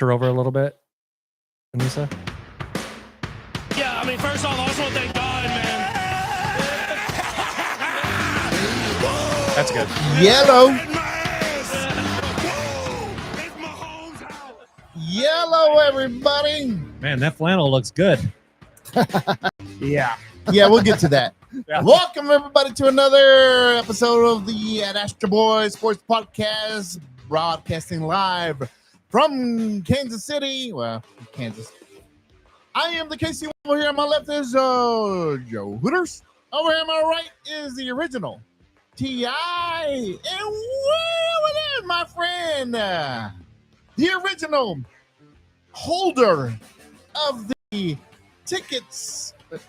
her over a little bit, Anissa? Yeah, I mean, first off, I just want to thank God, man. That's good. Yellow. Yellow, everybody. Man, that flannel looks good. Yeah, we'll get to that. Yeah. Welcome, everybody, to another episode of the Ad Astra Boys Sports Podcast, broadcasting live from Kansas City. Well, Kansas. I am the KC. Over here on my left is Joe Hooters. Over here on my right is the original T.I. And where there, my friend, the original holder of the tickets. What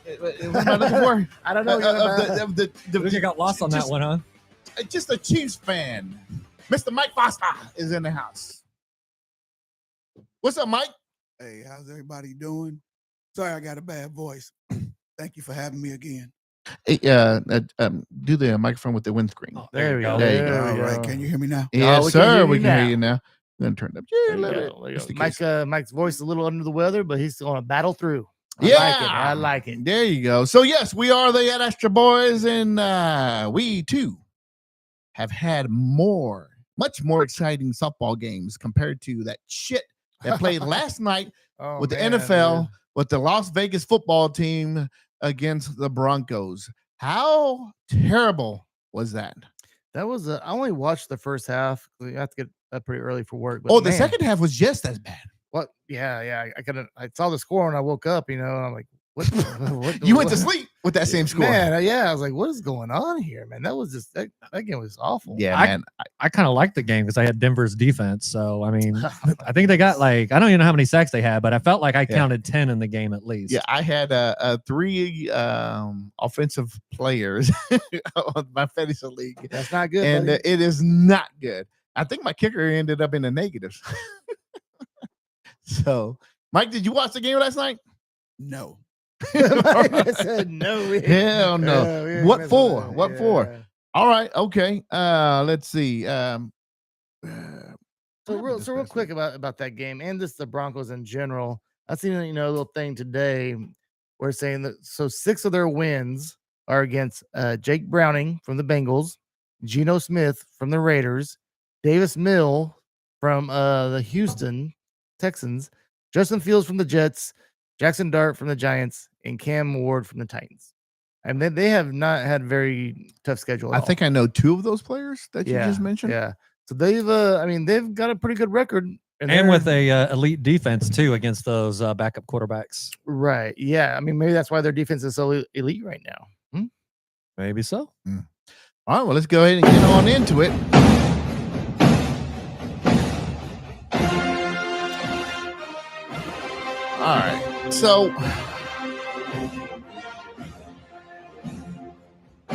am I looking for? I don't know. You got lost on that one, huh? Just a Chiefs fan. Mr. Mike Foster is in the house. What's up, Mike? Hey, how's everybody doing? Sorry, I got a bad voice. Thank you for having me again. Hey, do the microphone with the windscreen. Oh, there we go. There you All go. right, can you hear me now? Yes, we can sir. hear We you can now. hear you now. I'm going to turn it up. Yeah, a little bit. Just in case. Mike's voice is a little under the weather, but he's going to battle through. I like it. There you go. So, yes, we are the Ad Astra Boys, and we, too, have had much more exciting softball games compared to that shit that played last night with the NFL, with the Las Vegas football team against the Broncos. How terrible was that? That was I only watched the first half. We have to get up pretty early for work. But the second half was just as bad. What? Yeah. I saw the score when I woke up, and I'm like, what You went to sleep with that same score. Man, I was like, what is going on here, man? That was just that game was awful. Yeah, man. I kind of liked the game because I had Denver's defense. So, I mean, I think they got I don't even know how many sacks they had, but I felt like I counted 10 in the game at least. Yeah, I had 3 offensive players on my fantasy league. That's not good. And buddy. it is not good. I think my kicker ended up in the negatives. So, Mike, did you watch the game last night? No. I said no. Hell no. What for? What for? All right. Okay. Let's see. So real quick about that game and the Broncos in general. I seen a little thing today. We're saying that 6 of their wins are against Jake Browning from the Bengals, Geno Smith from the Raiders, Davis Mill from the Houston Texans, Justin Fields from the Jets, Jackson Dart from the Giants, and Cam Ward from the Titans. And they have not had very tough schedule. I think I know 2 of those players that you just mentioned. Yeah. So they've got a pretty good record. And with a elite defense too against those backup quarterbacks. Right. Yeah. I mean, maybe that's why their defense is so elite right now. Maybe so. All right. Well, let's go ahead and get on into it. All right. So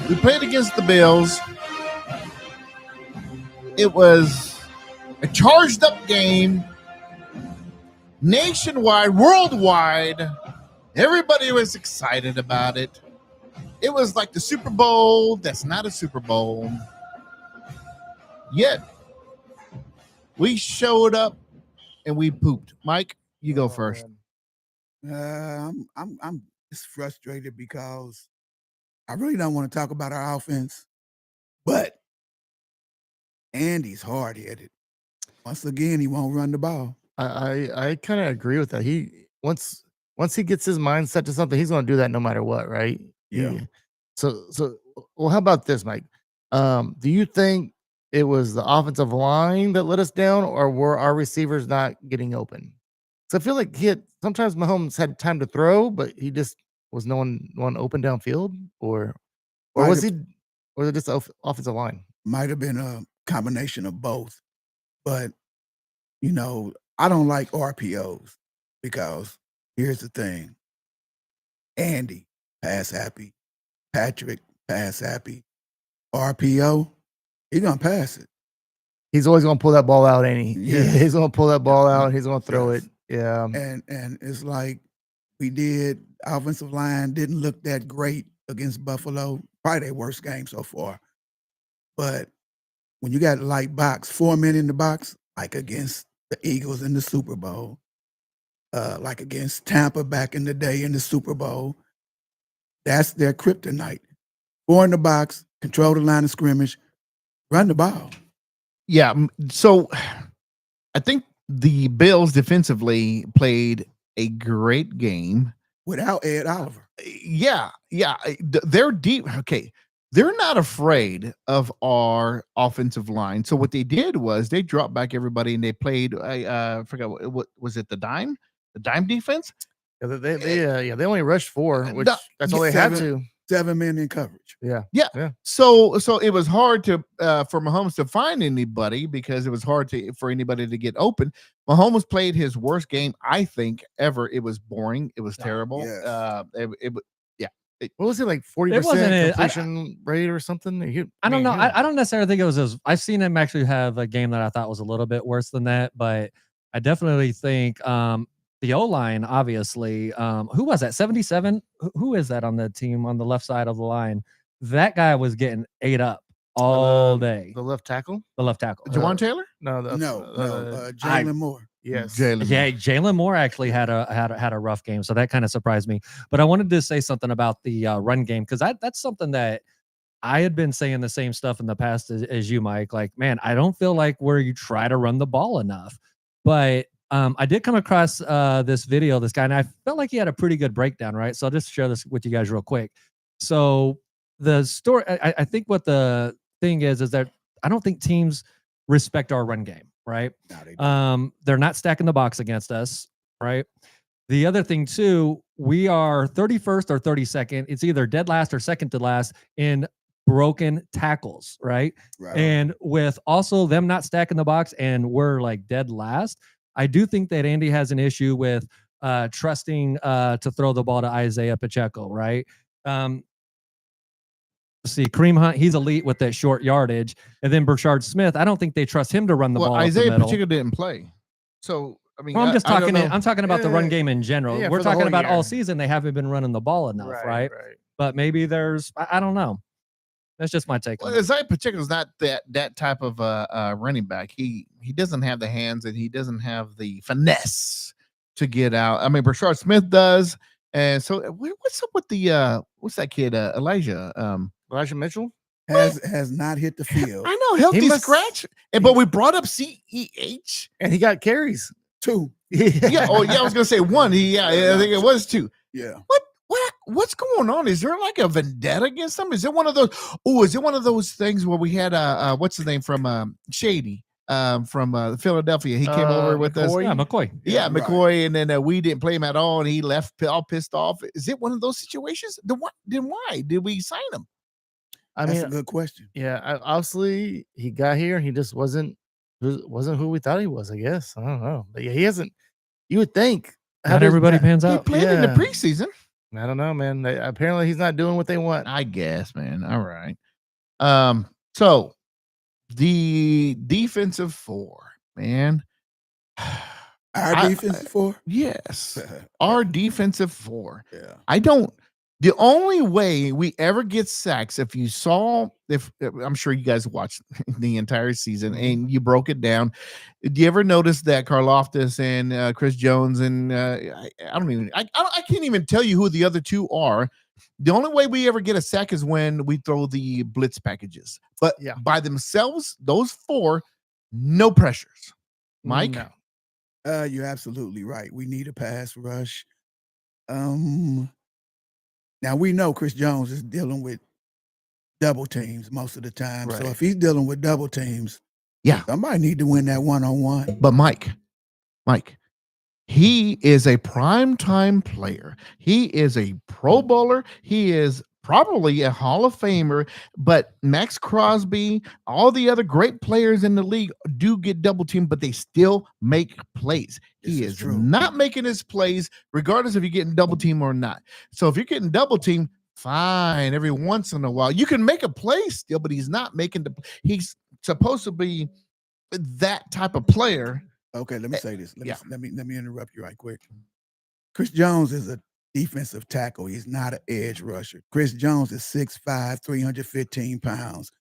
we played against the Bills. It was a charged up game, nationwide, worldwide. Everybody was excited about it. It was like the Super Bowl that's not a Super Bowl. Yet we showed up and we pooped. Mike, you go first. I'm just frustrated because I really don't want to talk about our offense, but Andy's hard-headed. Once again, he won't run the ball. I kind of agree with that. He once he gets his mind set to something, he's going to do that no matter what, right? Yeah. So well, how about this, Mike? Do you think it was the offensive line that let us down, or were our receivers not getting open? So I feel like sometimes Mahomes had time to throw, but he just was no one open downfield, or was it just the offensive line? Might have been a combination of both, but I don't like RPOs because here's the thing: Andy pass happy, Patrick pass happy, RPO he's gonna pass it. He's always gonna pull that ball out, ain't he? Yeah. He's gonna pull that ball out. He's gonna throw it. Yeah. And it's like offensive line didn't look that great against Buffalo. Probably their worst game so far. But when you got light box, 4 men in the box, like against the Eagles in the Super Bowl, like against Tampa back in the day in the Super Bowl. That's their kryptonite. 4 in the box, control the line of scrimmage, run the ball. Yeah. So I think the Bills defensively played a great game without Ed Oliver. Yeah. They're deep. Okay. They're not afraid of our offensive line. So what they did was they dropped back everybody and they played. I forgot what was it? The dime defense. Yeah, they only rushed 4, which that's all they had to. 7 men in coverage. Yeah. So it was hard to for Mahomes to find anybody because it was hard for anybody to get open. Mahomes played his worst game, I think, ever. It was boring. It was terrible. Yes. What was it, like 40% completion rate or something? I don't know. I don't necessarily think it was I've seen him actually have a game that I thought was a little bit worse than that, but I definitely think the O-line, obviously, who was that? 77? Who is that on the team on the left side of the line? That guy was getting ate up all day. The left tackle? The left tackle. Jawan Taylor? No, Jalen Moore. Yes. Jalen Moore actually had a rough game, so that kind of surprised me. But I wanted to say something about the run game because that's something that I had been saying the same stuff in the past as you, Mike. Like, man, I don't feel like where you try to run the ball enough. But I did come across this video, this guy, and I felt like he had a pretty good breakdown, right? So I'll just share this with you guys real quick. So the story, I think what the thing is that I don't think teams respect our run game, right? No, they don't. They're not stacking the box against us, right? The other thing too, we are 31st or 32nd. It's either dead last or second to last in broken tackles, right? And with also them not stacking the box and we're like dead last, I do think that Andy has an issue with trusting to throw the ball to Isaiah Pacheco, right? See, Kareem Hunt, he's elite with that short yardage. And then Brashard Smith, I don't think they trust him to run the ball. Isaiah Pacheco didn't play. So, I mean, I'm just talking. I'm talking about the run game in general. Yeah, we're talking about year. all season. They haven't been running the ball enough, right? But maybe there's, I don't know. That's just my take. Well, Isaiah Pacheco is not that type of running back. He doesn't have the hands and he doesn't have the finesse to get out. I mean, Brashard Smith does. And so, what's up with the what's that kid? Elijah Mitchell has not hit the field. I know, healthy scratch. But we brought up CEH, and he got carries 2. Yeah. Oh, yeah. I was gonna say 1. I think it was 2. Yeah. What's going on? Is there like a vendetta against them? Is it one of those? Oh, is it one of those things where we had what's his name from Shady from Philadelphia? He came over with us. Yeah, McCoy. Yeah, McCoy, and then we didn't play him at all, and he left all pissed off. Is it one of those situations? Then why did we sign him? That's a good question. Yeah, obviously he got here and he just wasn't who we thought he was. I guess I don't know, but yeah, he hasn't. You would think not everybody pans He out. played in the preseason. I don't know, man. Apparently he's not doing what they want. I guess, man. All right. So the defensive 4, man. Our defensive 4? Yes. Our defensive 4. Yeah. The only way we ever get sacks, if I'm sure you guys watched the entire season and you broke it down. Do you ever notice that Karlaftis and Chris Jones and I can't even tell you who the other 2 are. The only way we ever get a sack is when we throw the blitz packages. But by themselves, those 4, no pressures. Mike? No. You're absolutely right. We need a pass rush. Now we know Chris Jones is dealing with double teams most of the time. Right. So if he's dealing with double teams, somebody need to win that one-on-one. But Mike, he is a primetime player. He is a Pro Bowler. He is probably a Hall of Famer, but Max Crosby, all the other great players in the league do get double teamed, but they still make plays. He is not making his plays, regardless if you're getting double teamed or not. So if you're getting double teamed, fine. Every once in a while, you can make a play still, but he's not making he's supposed to be that type of player. Okay, let me say this. Let me interrupt you right quick. Chris Jones is a defensive tackle. He's not an edge rusher. Chris Jones is 6'5", 315 pounds.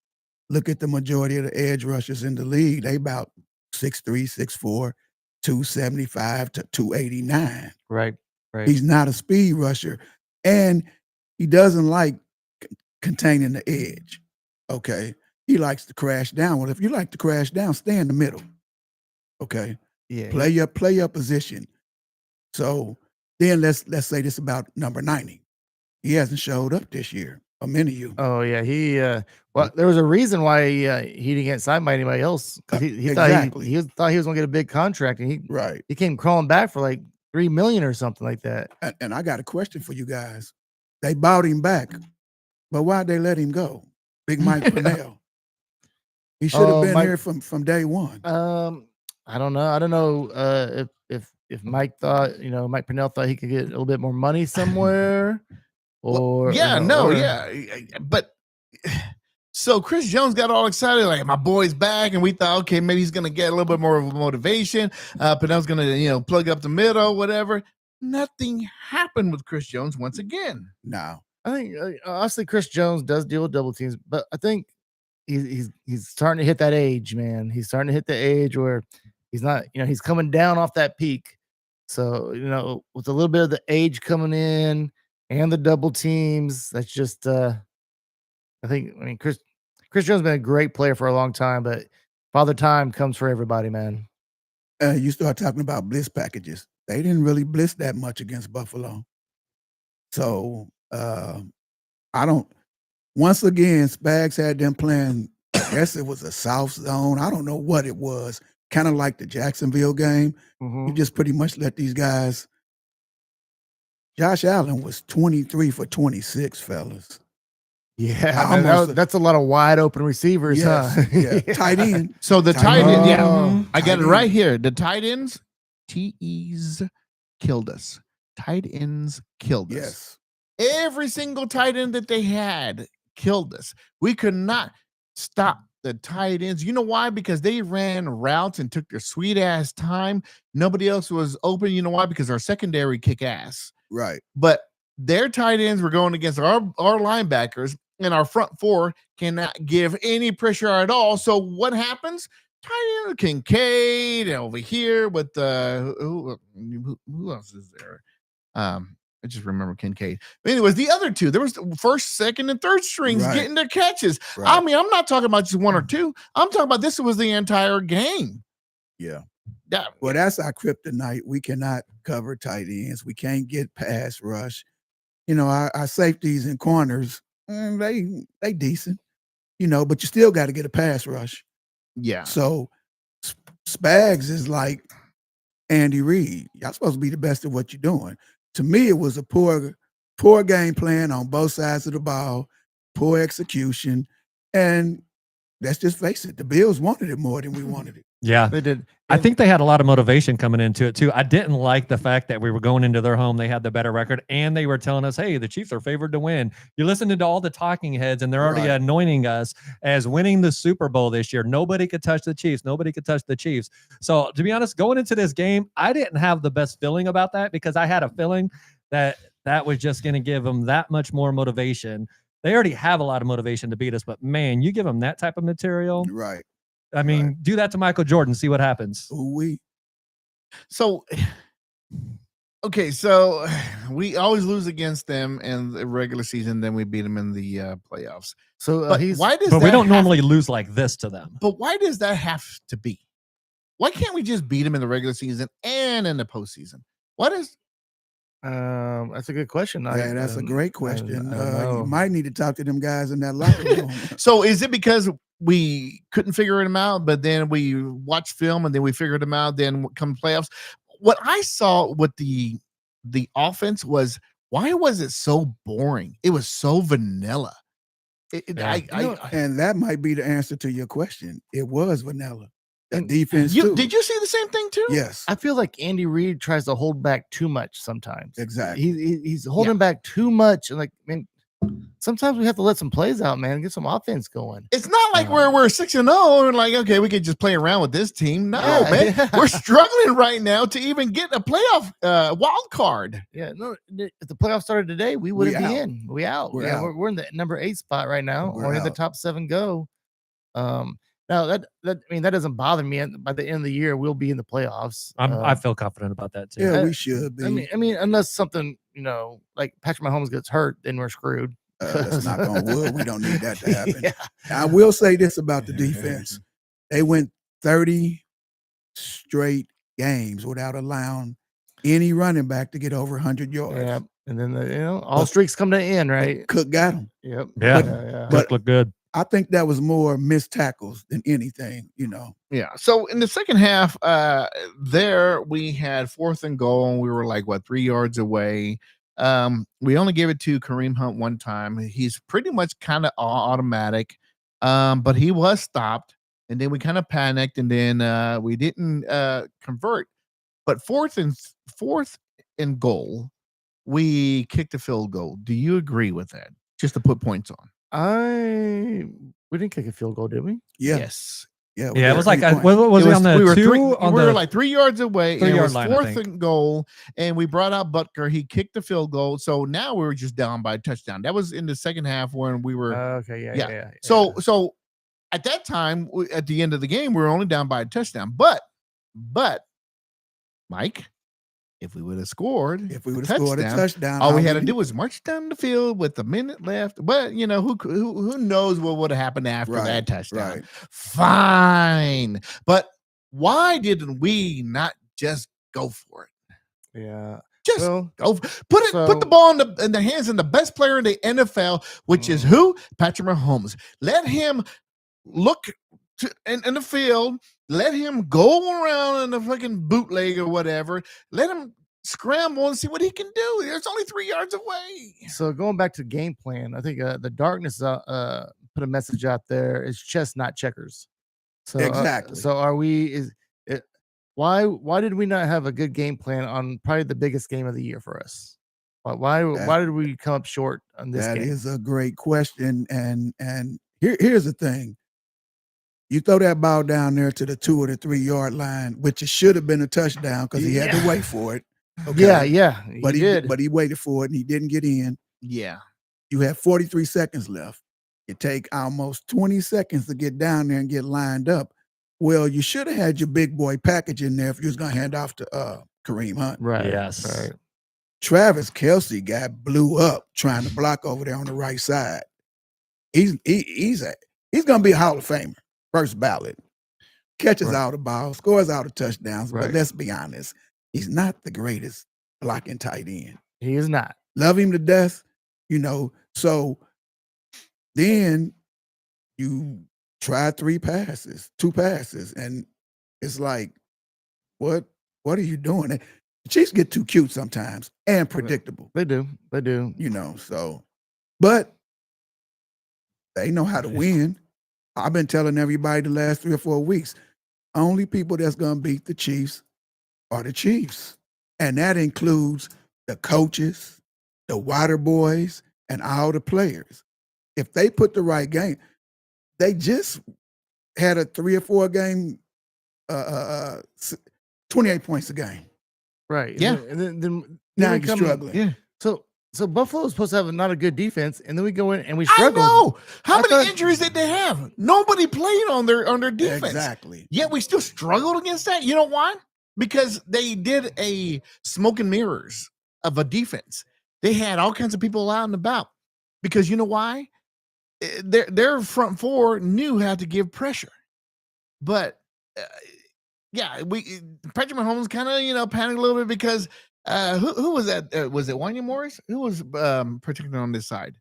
Look at the majority of the edge rushers in the league. They about 6'3", 6'4". 275 to 289. Right. He's not a speed rusher, and he doesn't like containing the edge. Okay, he likes to crash down. Well, if you like to crash down, stay in the middle. Okay, Yeah. play your position. So then let's say this about number 90. He hasn't showed up this year. A minute you. Oh yeah, he well, there was a reason why he didn't get signed by anybody else because he Exactly. thought he was gonna get a big contract, and Right. he came crawling back for like $3 million or something like that. And I got a question for you guys. They bought him back, but why'd they let him go? Big Mike Purnell. He should have been here from day one. I don't know if Mike thought, Mike Purnell thought he could get a little bit more money somewhere. Or but so Chris Jones got all excited, like my boy's back, and we thought, okay, maybe he's gonna get a little bit more of a motivation. Purnell's gonna, plug up the middle, whatever. Nothing happened with Chris Jones once again. No, I think honestly, Chris Jones does deal with double teams, but I think he's starting to hit that age, man. He's starting to hit the age where he's not, he's coming down off that peak. So, with a little bit of the age coming in and the double teams, that's just Chris Jones has been a great player for a long time, but Father Time comes for everybody, man. You start talking about blitz packages. They didn't really blitz that much against Buffalo. So once again, Spags had them playing, I guess it was a south zone. I don't know what it was. Kind of like the Jacksonville game. Mm-hmm. You just pretty much let these guys. Josh Allen was 23 for 26, fellas. Yeah, that's a lot of wide open receivers, yes, huh? Yeah, tight end. So the tight end, I got tight it right end. here. The tight ends, TEs killed us. Tight ends killed us. Yes. Every single tight end that they had killed us. We could not stop the tight ends. You know why? Because they ran routes and took their sweet ass time. Nobody else was open. You know why? Because our secondary kick ass. Right. But their tight ends were going against our linebackers, and our front four cannot give any pressure at all. So what happens? Tight end Kincaid over here with who else is there? I just remember Kincaid. But anyways, the other two, there was first, second, and third strings getting their catches. Right. I mean, I'm not talking about just one or two. I'm talking about this was the entire game. Yeah. Well, that's our kryptonite. We cannot cover tight ends. We can't get pass rush. Our safeties and corners, they decent, but you still got to get a pass rush. Yeah. So Spags is like Andy Reid. Y'all supposed to be the best at what you're doing. To me, it was a poor game plan on both sides of the ball, poor execution, and let's just face it, the Bills wanted it more than we wanted it. Yeah, They did. I think they had a lot of motivation coming into it too. I didn't like the fact that we were going into their home. They had the better record and they were telling us, hey, the Chiefs are favored to win. You're listening to all the talking heads and they're already anointing us as winning the Super Bowl this year. Nobody could touch the Chiefs. Nobody could touch the Chiefs. So to be honest, going into this game, I didn't have the best feeling about that because I had a feeling that was just going to give them that much more motivation. They already have a lot of motivation to beat us, but man, you give them that type of material. Right. I mean, do that to Michael Jordan, see what happens. So, okay, so we always lose against them in the regular season, then we beat them in the playoffs. So But we don't normally lose like this to them. But why does that have to be? Why can't we just beat them in the regular season and in the postseason? What is? That's a good question. Yeah, that's a great question. You might need to talk to them guys in that locker room. So is it because we couldn't figure them out, but then we watched film and then we figured them out, then come playoffs? What I saw with the offense was, why was it so boring? It was so vanilla. And that might be the answer to your question. It was vanilla. The defense too. Did you see the same thing too? Yes. I feel like Andy Reid tries to hold back too much sometimes. Exactly. He's holding back too much. And sometimes we have to let some plays out, man, get some offense going. It's not like we're 6-0 and like, okay, we could just play around with this team. No, man. We're struggling right now to even get a playoff wild card. Yeah, no, if the playoffs started today, we wouldn't be out. in. We're out. We're out. We're in the number 8 spot right now. We're Only the out. top 7 go. Now that I mean that doesn't bother me. And by the end of the year, we'll be in the playoffs. I feel confident about that too. Yeah, we should be. I mean, unless something like Patrick Mahomes gets hurt, then we're screwed. Let's knock on wood. We don't need that to happen. Yeah. I will say this about the defense: they went 30 straight games without allowing any running back to get over 100 yards. Yeah, and then all streaks come to an end, right? Cook got them. Yep. Yeah. But Look good. I think that was more missed tackles than anything. Yeah. So in the second half, there we had 4th and goal, and we were like 3 yards away. We only gave it to Kareem Hunt one time. He's pretty much kind of automatic, but he was stopped, and then we kind of panicked, and then we didn't convert. But 4th and goal, we kicked a field goal. Do you agree with that? Just to put points on. We didn't kick a field goal, did we? Yeah. Yes. Yeah. Yeah, it was like point. what was it on the we were 2 three, on we the were like 3 yards away. 3 And it yard was line, I 4th think. and goal, and we brought out Butker. He kicked the field goal, so now we were just down by a touchdown. That was in the second half when we were. Okay. Yeah. So at that time, at the end of the game, we were only down by a touchdown. But Mike, if we would have scored, If we would have scored a touchdown, all we had to do was march down the field with a minute left. But who knows what would have happened after that touchdown? Right. Fine, but why didn't we not just go for it? Yeah. Just Well, go put the ball in the hands of the best player in the NFL, which is who? Patrick Mahomes. Let him look in the field. Let him go around in the fucking bootleg or whatever. Let him scramble and see what he can do. There's only 3 yards away. So going back to game plan, I think the darkness put a message out there. It's chess, not checkers. So Exactly. So are we? Is it? Why did we not have a good game plan on probably the biggest game of the year for us? Why did we come up short on this That game? is a great question. And here's the thing. You throw that ball down there to the 2 or the 3 yard line, which it should have been a touchdown because he had to wait for it. Okay? Yeah. But he waited for it and he didn't get in. Yeah. You had 43 seconds left. It take almost 20 seconds to get down there and get lined up. Well, you should have had your big boy package in there if you was gonna hand off to Kareem Hunt. Right. Yes. Right. Travis Kelce got blew up trying to block over there on the right side. He's gonna be a Hall of Famer, first ballot. Catches all the balls, scores all the touchdowns. Right. But let's be honest, he's not the greatest blocking tight end. He is not. Love him to death, So then you try 2 passes, and it's like, what are you doing? The Chiefs get too cute sometimes and predictable. They do. So, but they know how to win. I've been telling everybody the last 3 or 4 weeks, only people that's going to beat the Chiefs are the Chiefs. And that includes the coaches, the water boys, and all the players. If they put the right game, they just had a 3 or 4 game, 28 points a game. Right. Yeah. And then Now we you're come- struggling. Yeah. So Buffalo is supposed to have not a good defense, and then we go in and we I struggle. know. How I many thought- injuries did they have? Nobody played on their defense. Exactly. Yet we still struggled against that. You know why? Because they did a smoke and mirrors of a defense. They had all kinds of people out and about. Because you know why? Their front four knew how to give pressure. But Patrick Mahomes kind of panicked a little bit because who was that? Was it Wanya Morris? Who was particularly on this side,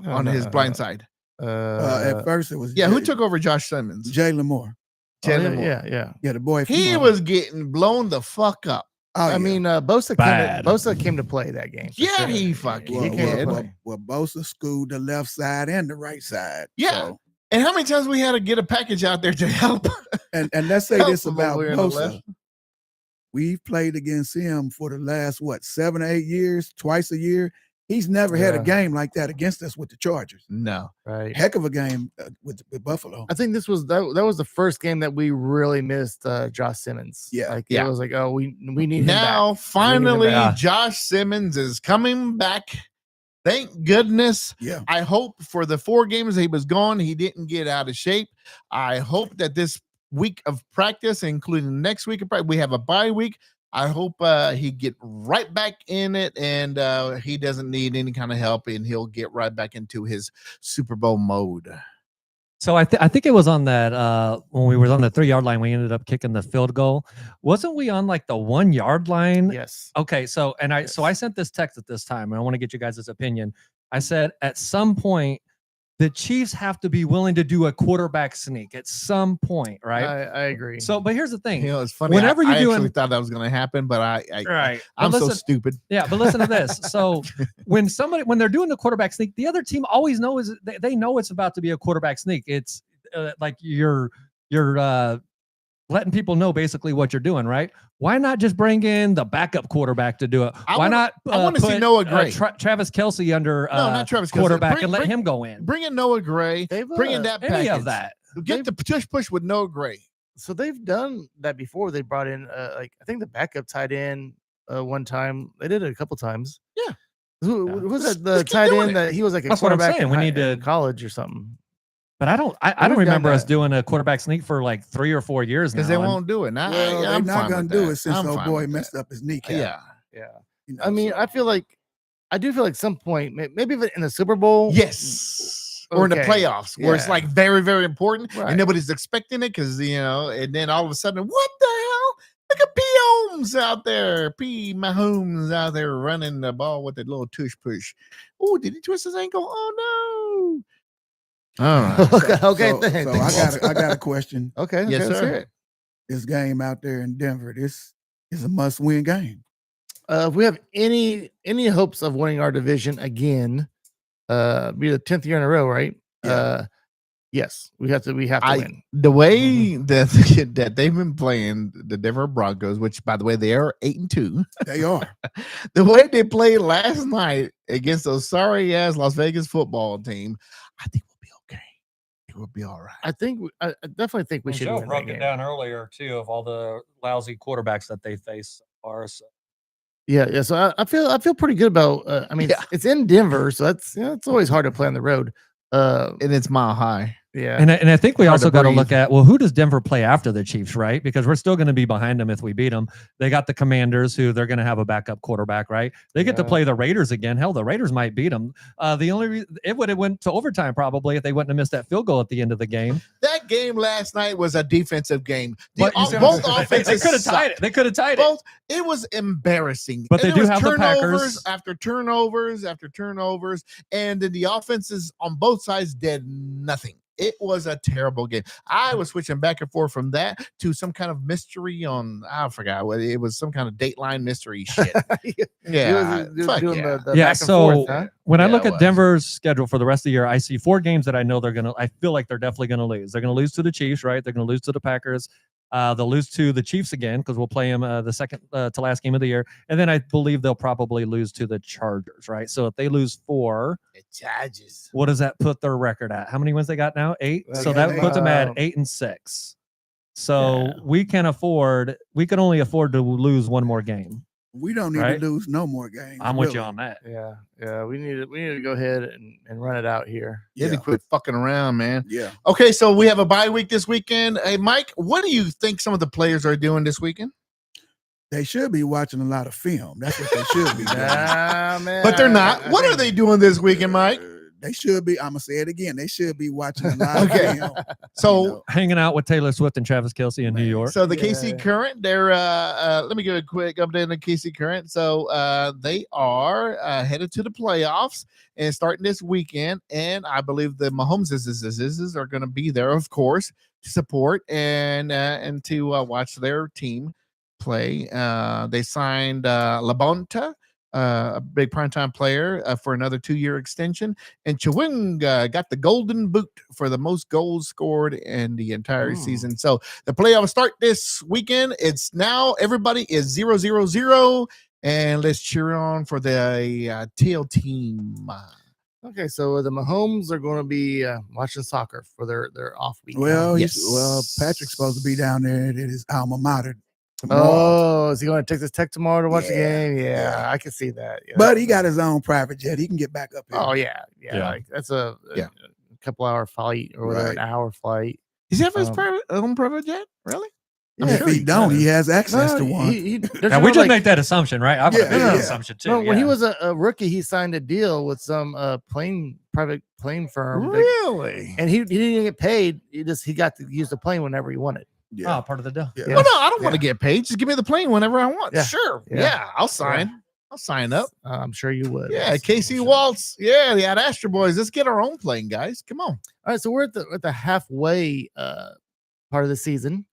on his blind side? At first it was Who took over Josh Simmons? Jalen Moore. Jalen Moore. Yeah. The boy. He was getting blown the fuck up. Oh, I mean, Bosa came to play that game. for Yeah, sure. he fucking He came to did. play. Well, Bosa schooled the left side and the right side. Yeah. So, And how many times we had to get a package out there to help? and let's say Help this him about over in the Bosa. left. We've played against him for the last 7 or 8 years, twice a year. He's never had a Yeah. game like that against us with the Chargers. No. Right. Heck of a game with Buffalo. I think this was that was the first game that we really missed Josh Simmons. Yeah. It was like, oh, we need him Now, back. finally, back. Josh Simmons is coming back Thank goodness. Yeah. I hope for the 4 games he was gone, he didn't get out of shape. I hope that this week of practice, including next week of practice, we have a bye week. I hope he get right back in it, and he doesn't need any kind of help, and he'll get right back into his Super Bowl mode. So I think it was on that when we were on the 3-yard line, we ended up kicking the field goal. Wasn't we on like the 1-yard line? Yes. Okay, so I sent this text at this time, and I want to get you guys' opinion. I said at some point the Chiefs have to be willing to do a quarterback sneak at some point, right? I agree. So, but here's the thing. You know, it's funny. Whenever I you're actually doing, thought that was going to happen, but right? I'm But so listen, stupid. yeah, but listen to this. So when they're doing the quarterback sneak, the other team always knows they know it's about to be a quarterback sneak. It's like you're letting people know basically what you're doing, right? Why not just bring in the backup quarterback to do it? I Why wanna- not I wanna see put, Noah Gray. Travis Kelce under No, not Travis Kelce. quarterback and let him go in? Bring in Noah Gray. They've, Bring in that Any package. of that. Get the push with Noah Gray. So they've done that before. They brought in like I think the backup tight end one time. They did it a couple times. Yeah. Who Yeah. was Let's- that? The let's keep tight doing end it. that he was like a That's what I'm quarterback saying. We need in to- college or something. But I don't we've done remember us that. doing a quarterback sneak for like 3 or 4 years now. Because they and- won't do it. Now, Well, they're I'm not fine gonna with do that. it since I'm old fine boy with messed that. up his kneecap. Yeah. Yeah. you know, I mean, so- I do feel like some point, maybe even in the Super Bowl. Yes. Or in the Okay. playoffs, where it's Yeah. like very, very important, Right. and nobody's expecting it because and then all of a sudden, what the hell? Look at P. Holmes out there, P. Mahomes out there running the ball with that little tush push. Oh, did he twist his ankle? Oh no! All right. Okay. So I got a question. Okay. Yes, let's sir. hear it. This game out there in Denver, this is a must-win game. If we have any hopes of winning our division again, be the 10th year in a row, right? Yeah. Yes, we have to win. The way that they've been playing the Denver Broncos, which by the way they are 8-2. They are. The way they played last night against those sorry ass Las Vegas football team, I think we'll be okay. It will be all right. I think I definitely think we should Joe win that broke it game. down earlier too of all the lousy quarterbacks that they face are. So. Yeah. So I feel pretty good about. I mean, Yeah. it's in Denver, so it's always hard to play on the road. And it's mile high. Yeah. And I think we Hard also to got to breathe. look at, well, who does Denver play after the Chiefs, right? Because we're still going to be behind them if we beat them. They got the Commanders, who they're going to have a backup quarterback, right? They get to Yeah. play the Raiders again. Hell, the Raiders might beat them. The only reason it would have went to overtime probably if they wouldn't have missed that field goal at the end of the game. That game last night was a defensive game. But you see what Both I'm saying? offenses they could have tied it. sucked. They could have tied it. Both, it was embarrassing. But they And do it was have the turnovers Packers. after turnovers after turnovers, and then the offenses on both sides did nothing. It was a terrible game. I was switching back and forth from that to some kind of mystery on, I forgot what it was, some kind of Dateline mystery shit. Yeah. Fuck doing yeah. the Yeah, back and so forth, huh? when I Yeah, look it at was. Denver's schedule for the rest of the year, I see 4 games that I know I feel like they're definitely going to lose. They're going to lose to the Chiefs, right? They're going to lose to the Packers. They'll lose to the Chiefs again because we'll play them the second to last game of the year. And then I believe they'll probably lose to the Chargers, right? So if they lose 4, The Chargers. what does that put their record at? How many wins they got now? 8. Well, So yeah, that puts them at um, 8-6. So Yeah. we can only afford to lose 1 more game. We don't need Right? to lose no more games. I'm with you really. on that. Yeah. We need to go ahead and run it out here. You had to Yeah. quit fucking around, man. Yeah. Okay, so we have a bye week this weekend. Hey, Mike, what do you think some of the players are doing this weekend? They should be watching a lot of film. That's what they should be doing. Man, But they're not. What are they doing this weekend, Mike? They should be. I'm gonna say it again. They should be watching a lot Okay. of film. So, You know, Hanging out with Taylor Swift and Travis Kelce in New Man. York. so the Yeah. KC Current, they're let me give a quick update on the KC Current. So they are headed to the playoffs and starting this weekend. And I believe the Mahomes are going to be there, of course, to support and to watch their team play. They signed Labonta, a big primetime player, for another 2-year extension. And Chewinga got the golden boot for the most goals scored in the entire season. So the playoffs start this weekend. It's now everybody is 0-0-0. And let's cheer on for the tail team. Okay, so the Mahomes are going to be watching soccer for their off week. well, Yes. Patrick's supposed to be down there at his alma mater Oh, is he going to Texas Tech tomorrow to watch the Yeah, game? Yeah, yeah. I can see that. Yeah. But he got his own private jet. He can get back up here. Oh yeah. Yeah. Like that's a Yeah. couple hour flight or whatever, Right. an hour flight. Does he have his Um, own private jet? Really? And if he don't, he has access to one. Now we just make that assumption, right? I would Yeah, have made that yeah. assumption too. No, when he yeah. was a rookie, he signed a deal with some private plane firm. Really? And he didn't get paid. He got to use the plane whenever he wanted. Yeah. Oh, part of the deal. Yeah. Well, no, I don't want to get paid. Just give me the plane whenever I want. Yeah. Sure. Yeah. Yeah, I'll sign. I'll sign up. I'm sure you would. Yeah, Yes, KC I'm sure. Waltz. Yeah, the Ad Astra Boys. Let's get our own plane, guys. Come on. All right, so we're at the halfway part of the season.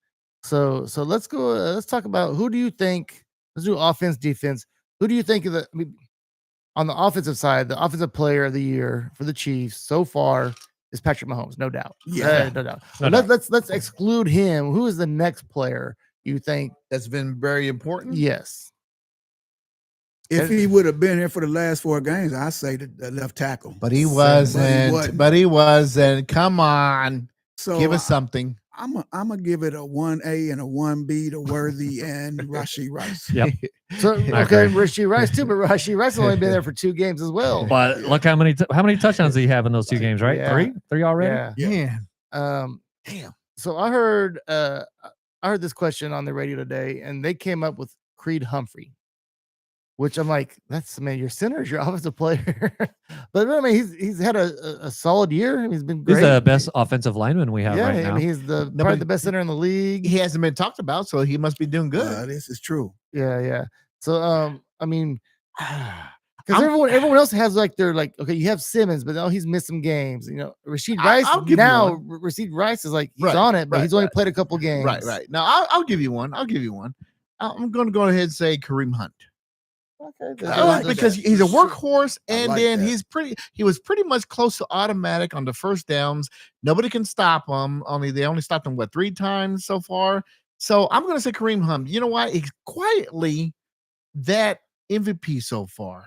So let's go. Let's talk about who do you think? Let's do offense, defense. Who do you think on the offensive side, the offensive player of the year for the Chiefs so far is Patrick Mahomes, no doubt. Yeah. No doubt. No But let's exclude him. Who is the next player you think? That's been very important. Yes. If he would have been here for the last 4 games, I say the left tackle. But he wasn't. wasn't. But he wasn't. Come on. So Give us something. I'm gonna give it a 1A and a 1B to Worthy and Rashee Rice. Yep. So I okay, agree. Rashee Rice too, but Rashee Rice has only been there for 2 games as well. But look how many touchdowns did he have in those 2 games, right? Yeah. Three already. Yeah. Yeah. Man. Damn. So I heard this question on the radio today, and they came up with Creed Humphrey, which I'm like, your center is your offensive player. But I mean, he's had a solid year. He's been great. He's the best offensive lineman we have right I now. mean, he's probably the best center in the league. He hasn't been talked about, so he must be doing good. This is true. Yeah. So I mean, because everyone else has okay, you have Simmons, but he's missed some games. Rasheed Rice I'll give you now. one. Rasheed Rice is he's Right, on it, but he's only right. played a couple games. Right. Now I'll give you one. I'm going to go ahead and say Kareem Hunt. Okay. Because he's a workhorse, and like then that. he was pretty much close to automatic on the first downs. Nobody can stop him. They only stopped him 3 times so far. So I'm going to say Kareem Hunt. You know why? He's quietly that MVP so far.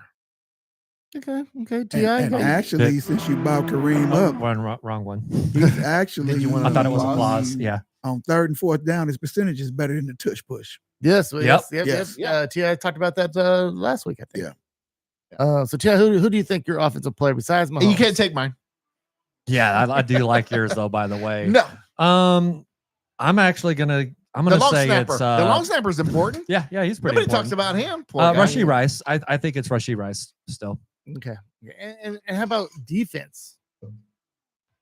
Okay. And, Ti. actually, since you brought Kareem Oh, up, wrong one. he's actually. Did you wanna I thought it was applause? applause. Yeah. On 3rd and 4th down, his percentage is better than the touch push. Yes. Yep. Yes. Ti talked about that last week, I think. Yeah. So Ti, who do you think your offensive player besides Mahomes? You can't take mine. Yeah, I do like yours though. By the way, No, I'm actually gonna the long say snapper. it's The long snapper is important. yeah, he's pretty. Nobody talks important. about him. Poor guy. Rashee Rice. I think it's Rashee Rice still. Okay. And how about defense?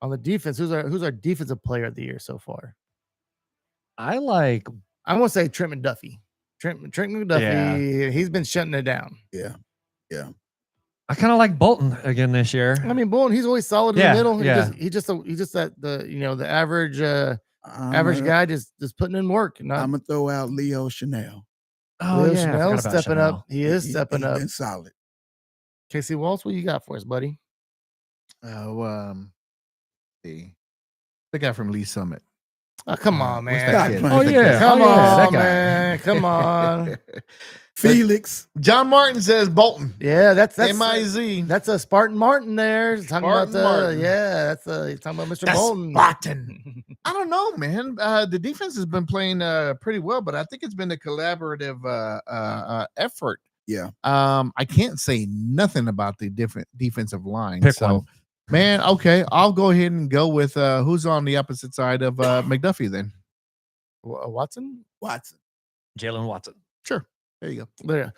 On the defense, who's our defensive player of the year so far? I like. I want to say Trent McDuffie. Trent McDuffie. He's been shutting it down. Yeah. I kind of like Bolton again this year. I mean, Bolton, he's always solid in Yeah, the middle. yeah. He's just that the average I'm guy just putting in work. I'm gonna throw out Leo Chanel. Oh Leo yeah, I Chanel's forgot about stepping Chanel. up. He is stepping he's up. been solid. KC Waltz, what you got for us, buddy? The guy from Lee Summit. Oh, come on, What's man. that kid? Oh yeah, Come oh, yeah, on, that guy. man. Come on. Felix. John Martin says Bolton. Yeah, that's M-I-Z. that's a Spartan Martin there. Talking Spartan about Martin. That's he's talking about Mr. That's Bolton. Spartan. I don't know, man. The defense has been playing pretty well, but I think it's been a collaborative effort. Yeah. I can't say nothing about the different defensive line. Pick so, one. man, okay, I'll go ahead and go with who's on the opposite side of McDuffie then. Watson. Jalen Watson. Sure. There you go. But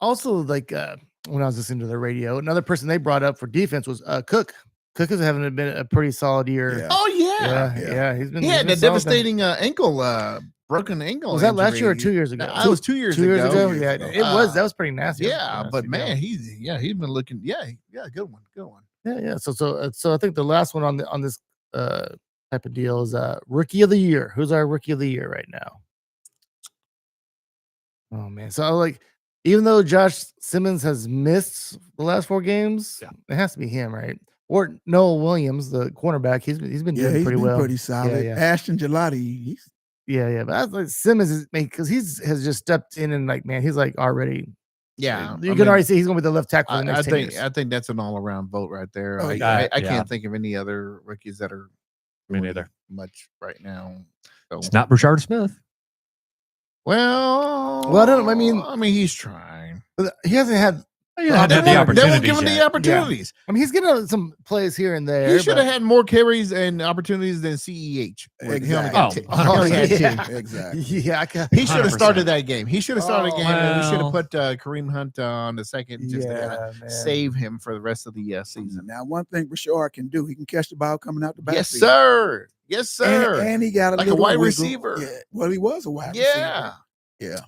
also, when I was listening to the radio, another person they brought up for defense was Cook. Cook is having been a pretty solid year. Yeah. Oh yeah. Yeah. He's been. He had he's that been solid. devastating broken ankle. Was that last year or injury. 2 years ago? That was 2 years 2 years ago. years Yeah, ago. it was. That was pretty nasty. Yeah, but Nasty man, deal. he's been looking. Yeah, good one. Yeah. So I think the last one on this type of deal is rookie of the year. Who's our rookie of the year right now? Oh man, so even though Josh Simmons has missed the last 4 games, it has to be him, right? Or Noah Williams, the cornerback. He's been Yeah, doing he's pretty been well. pretty solid. yeah. Ashton Gelati, he's Yeah, but I was like Simmons is because has just stepped in and man, he's already. Yeah, You can already see he's gonna be the left tackle for the I next 10 think years. I think that's an all around vote right there. Oh, I yeah. can't think of any other rookies that are Me neither. much right now. So. It's not Brashard Smith. Well, I don't. I mean, he's trying. he hasn't had. You had the They won't opportunities give him the yet. opportunities. I mean, he's getting some plays here and there. He should have had more carries and opportunities than CEH. He only got Exactly. two. He only had two. Exactly. Yeah, He should have 100%. started that game. He should have started the game, and we should have well. put Kareem Hunt on the second just to man. save him for the rest of the season. Now, one thing Rashard can do, he can catch the ball coming out the backfield. Yes, sir. Yes, sir. And he got Like a little wide wiggle. receiver. Yeah. Well, he was a wide Yeah. receiver. Yeah.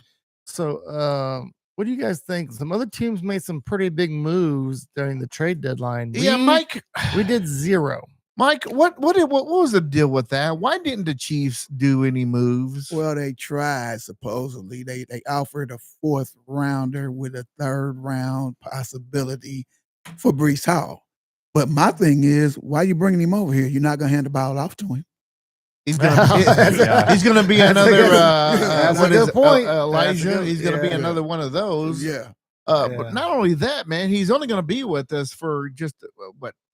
So, what do you guys think? Some other teams made some pretty big moves during the trade deadline. Yeah, Mike. We did 0. Mike, what was the deal with that? Why didn't the Chiefs do any moves? Well, they tried, supposedly. They offered a 4th rounder with a 3rd round possibility for Breece Hall. But my thing is, why are you bringing him over here? You're not going to hand the ball off to him. He's gonna be another. That's a good point. Elijah. He's gonna be another one of those. Yeah. But not only that, man, he's only gonna be with us for just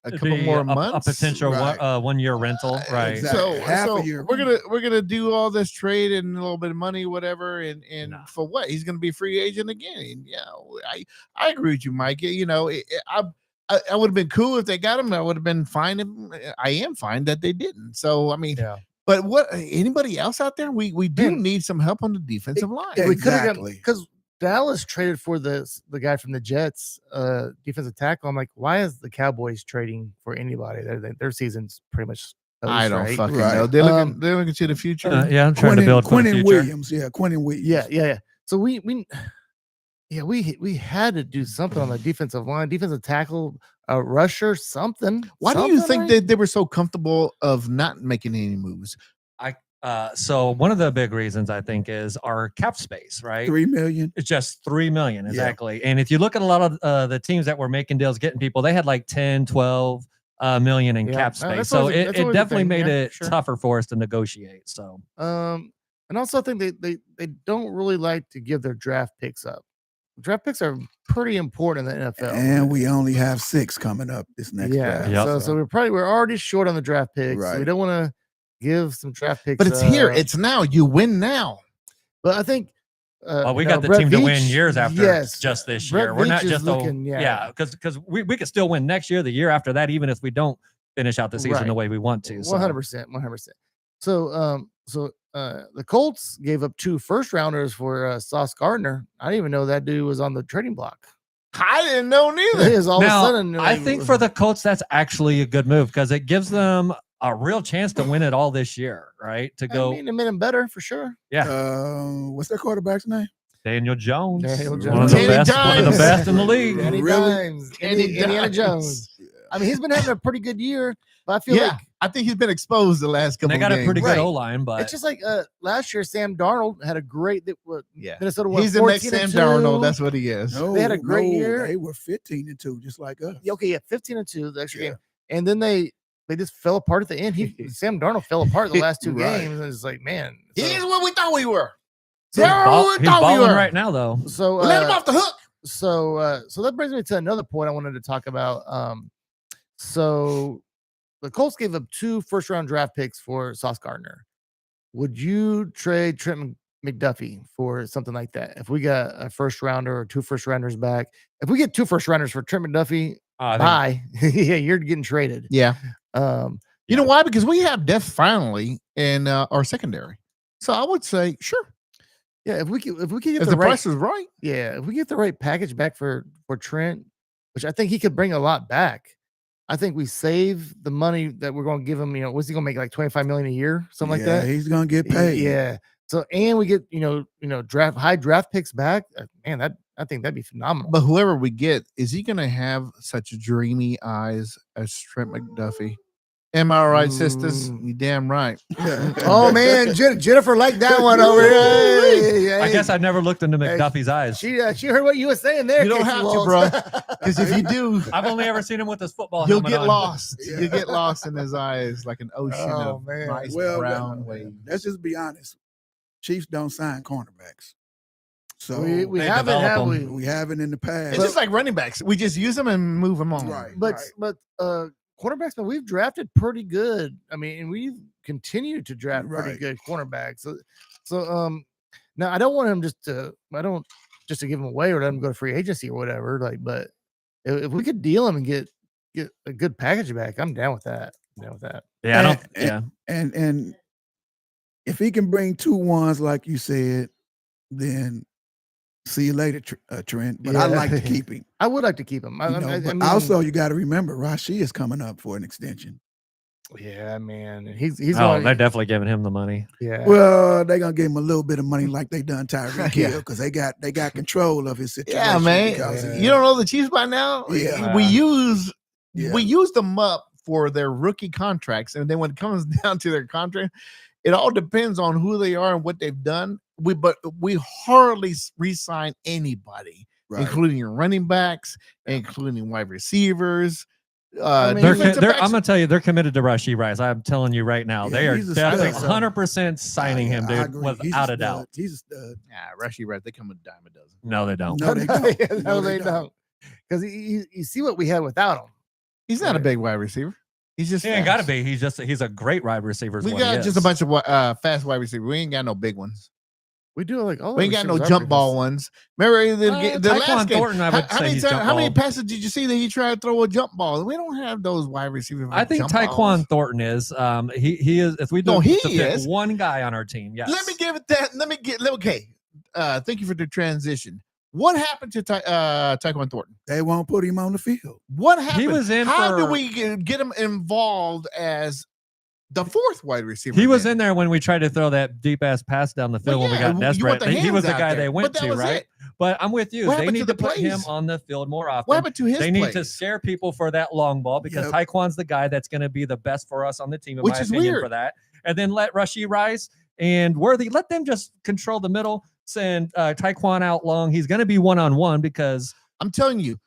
a couple more months. A potential Right. 1-year rental, right? Exactly. So, Half a year. we're gonna do all this trade and a little bit of money, whatever, and No. for what? He's gonna be a free agent again. And, yeah, I agree with you, Mike. You know, I would have been cool if they got him. I would have been fine. I am fine that they didn't. So I mean, Yeah. But what anybody else out there? We do need some help on the defensive line. Yeah, We could have exactly. because Dallas traded for the guy from the Jets, defensive tackle. I'm like, why is the Cowboys trading for anybody? Their season's pretty much. Toast, I don't right? fucking Right. know. They're looking to the future. Yeah, I'm trying to build for the Quentin future. Williams. Yeah, Quentin Williams. Yeah. So we had to do something on the defensive line, defensive tackle, a rusher, something. Why do you think right? that they were so comfortable of not making any moves? So one of the big reasons I think is our cap space, right? $3 million. It's just 3 million exactly. And if you look at a lot of the teams that were making deals, getting people, they had like 10, 12 million in Yeah. cap No, space. that's So always a- it that's always a definitely thing. made Yeah, it sure. tougher for us to negotiate. So And also I think they don't really like to give their draft picks up. Draft picks are pretty important in the NFL. And we only have 6 coming up this next draft. Yep. So we're already short on the draft picks. So we Right. don't want to give some draft picks. But it's here. It's now. You win now. But I think well, we you got know, the Brett team to win Veach- years after yes, just this Brett year. We're not Veach is just looking, because we could still win next year, the year after that, even if we don't finish out the season Right. the way we want to. So 100%. So the Colts gave up 2 first-rounders for Sauce Gardner. I didn't even know that dude was on the trading block. I didn't know It neither. is all now, of a sudden. I think for the Colts, that's actually a good move because it gives them a real chance to win it all this year, right? To go, I mean, it made him better for sure. What's their quarterback's name? Daniel Jones, Daniel one of Jones. the Danny best, one of the Dimes. best in the league. Danny Really? Dimes, Danny Indiana Dimes. Jones. I mean, he's been having a pretty good year, but I feel Yeah, like I think he's been exposed the last couple. They got a games. pretty Right. good O line, but it's just like last year. Sam Darnold had a great. Yeah, Minnesota won he's the next 14-2. Sam Darnold. That's what he is. No, They had a great year. They were 15-2, just like us. Yeah, okay, yeah, 15-2 the extra Yeah. game, and then they just fell apart at the end. Sam Darnold fell apart the last 2 Right. games, and it's like, man, He's what we thought we were. he's, They're what we he's thought we balling were. right now, though. so Let him off the hook. So that brings me to another point I wanted to talk about. So the Colts gave up 2 first-round draft picks for Sauce Gardner. Would you trade Trent McDuffie for something like that? If we got a first rounder or 2 first rounders back, if we get 2 first rounders for Trent McDuffie, bye. Yeah, you're getting traded. Yeah. You You know why? Because we have depth finally in our secondary. So I would say, sure. yeah, if we could get If the the right, price is right. yeah, if we get the right package back for Trent, which I think he could bring a lot back. I think we save the money that we're going to give him. You know, what's he going to make, like $25 million a year, something like Yeah, that? he's gonna get paid. Yeah. So and we get high draft picks back. Man, I think that'd be phenomenal. But whoever we get, is he going to have such dreamy eyes as Trent McDuffie? Am I right, sisters? You damn right. Oh man, Jennifer liked that one over here. I guess I never looked into Hey, McDuffie's eyes. she heard what you were saying there. You don't Casey have to, Walls. bro. Because if you do, I've only ever seen him with his football you'll helmet get on. lost. You get lost in his eyes like an ocean Oh, of man. nice Well, brown waves. let's just be honest. Chiefs don't sign cornerbacks. So we They haven't, develop have them. we? we haven't in the past. It's just like running backs. We just use them and move them on. Right. But cornerbacks, man, we've drafted pretty good. I mean, and we've continued to draft pretty Right. good cornerbacks. So Now, I don't want him just to give him away or let him go to free agency or whatever. Like, but if we could deal him and get a good package back, I'm down with that. Yeah, and if he can bring 2 ones like you said, then see you later, Trent. But I like to keep him. I would like to keep him. I mean, also, you got to remember, Rashi is coming up for an extension. Yeah, man. He's they're definitely giving him the money. Yeah. Well, they're gonna give him a little bit of money like they done Tyreek Hill because they got control of his situation. Yeah, man. You don't know the Chiefs by now? Yeah. We use them up for their rookie contracts, and then when it comes down to their contract, it all depends on who they are and what they've done. We hardly re-sign anybody, including your running backs, including wide receivers. I'm gonna tell you, they're committed to Rashee Rice. I'm telling you right now, they are definitely 100% signing him, dude, without a doubt. He's a stud. Yeah, Rashee Rice, they come a dime a dozen. No, they don't. No, they don't. No, they don't. Because you see what we had without him. He's not a big wide receiver. He's just he ain't got to be. He's a great wide receiver. We got just a bunch of fast wide receivers. We ain't got no big ones. We do like we ain't got no jump ball ones. Remember the last game? Thornton, I would say how many passes did you see that he tried to throw a jump ball? We don't have those wide receivers. I think Tyquan Thornton is. He is. If we do pick one guy on our team, yes. Let me give it that. Okay. Thank you for the transition. What happened to Tyquan Thornton? They won't put him on the field. What happened? He was in. How do we get him involved as the 4th wide receiver? He was in there when we tried to throw that deep ass pass down the field when we got desperate. He was the guy they went to, right? But I'm with you. They need to put him on the field more often. What happened to his They need to scare people for that long ball because Tyquan's the guy that's going to be the best for us on the team, in my opinion, for that. And then let Rashee Rice and Worthy, let them just control the middle, send Tyquan out long. He's going to be one-on-one because I'm telling you,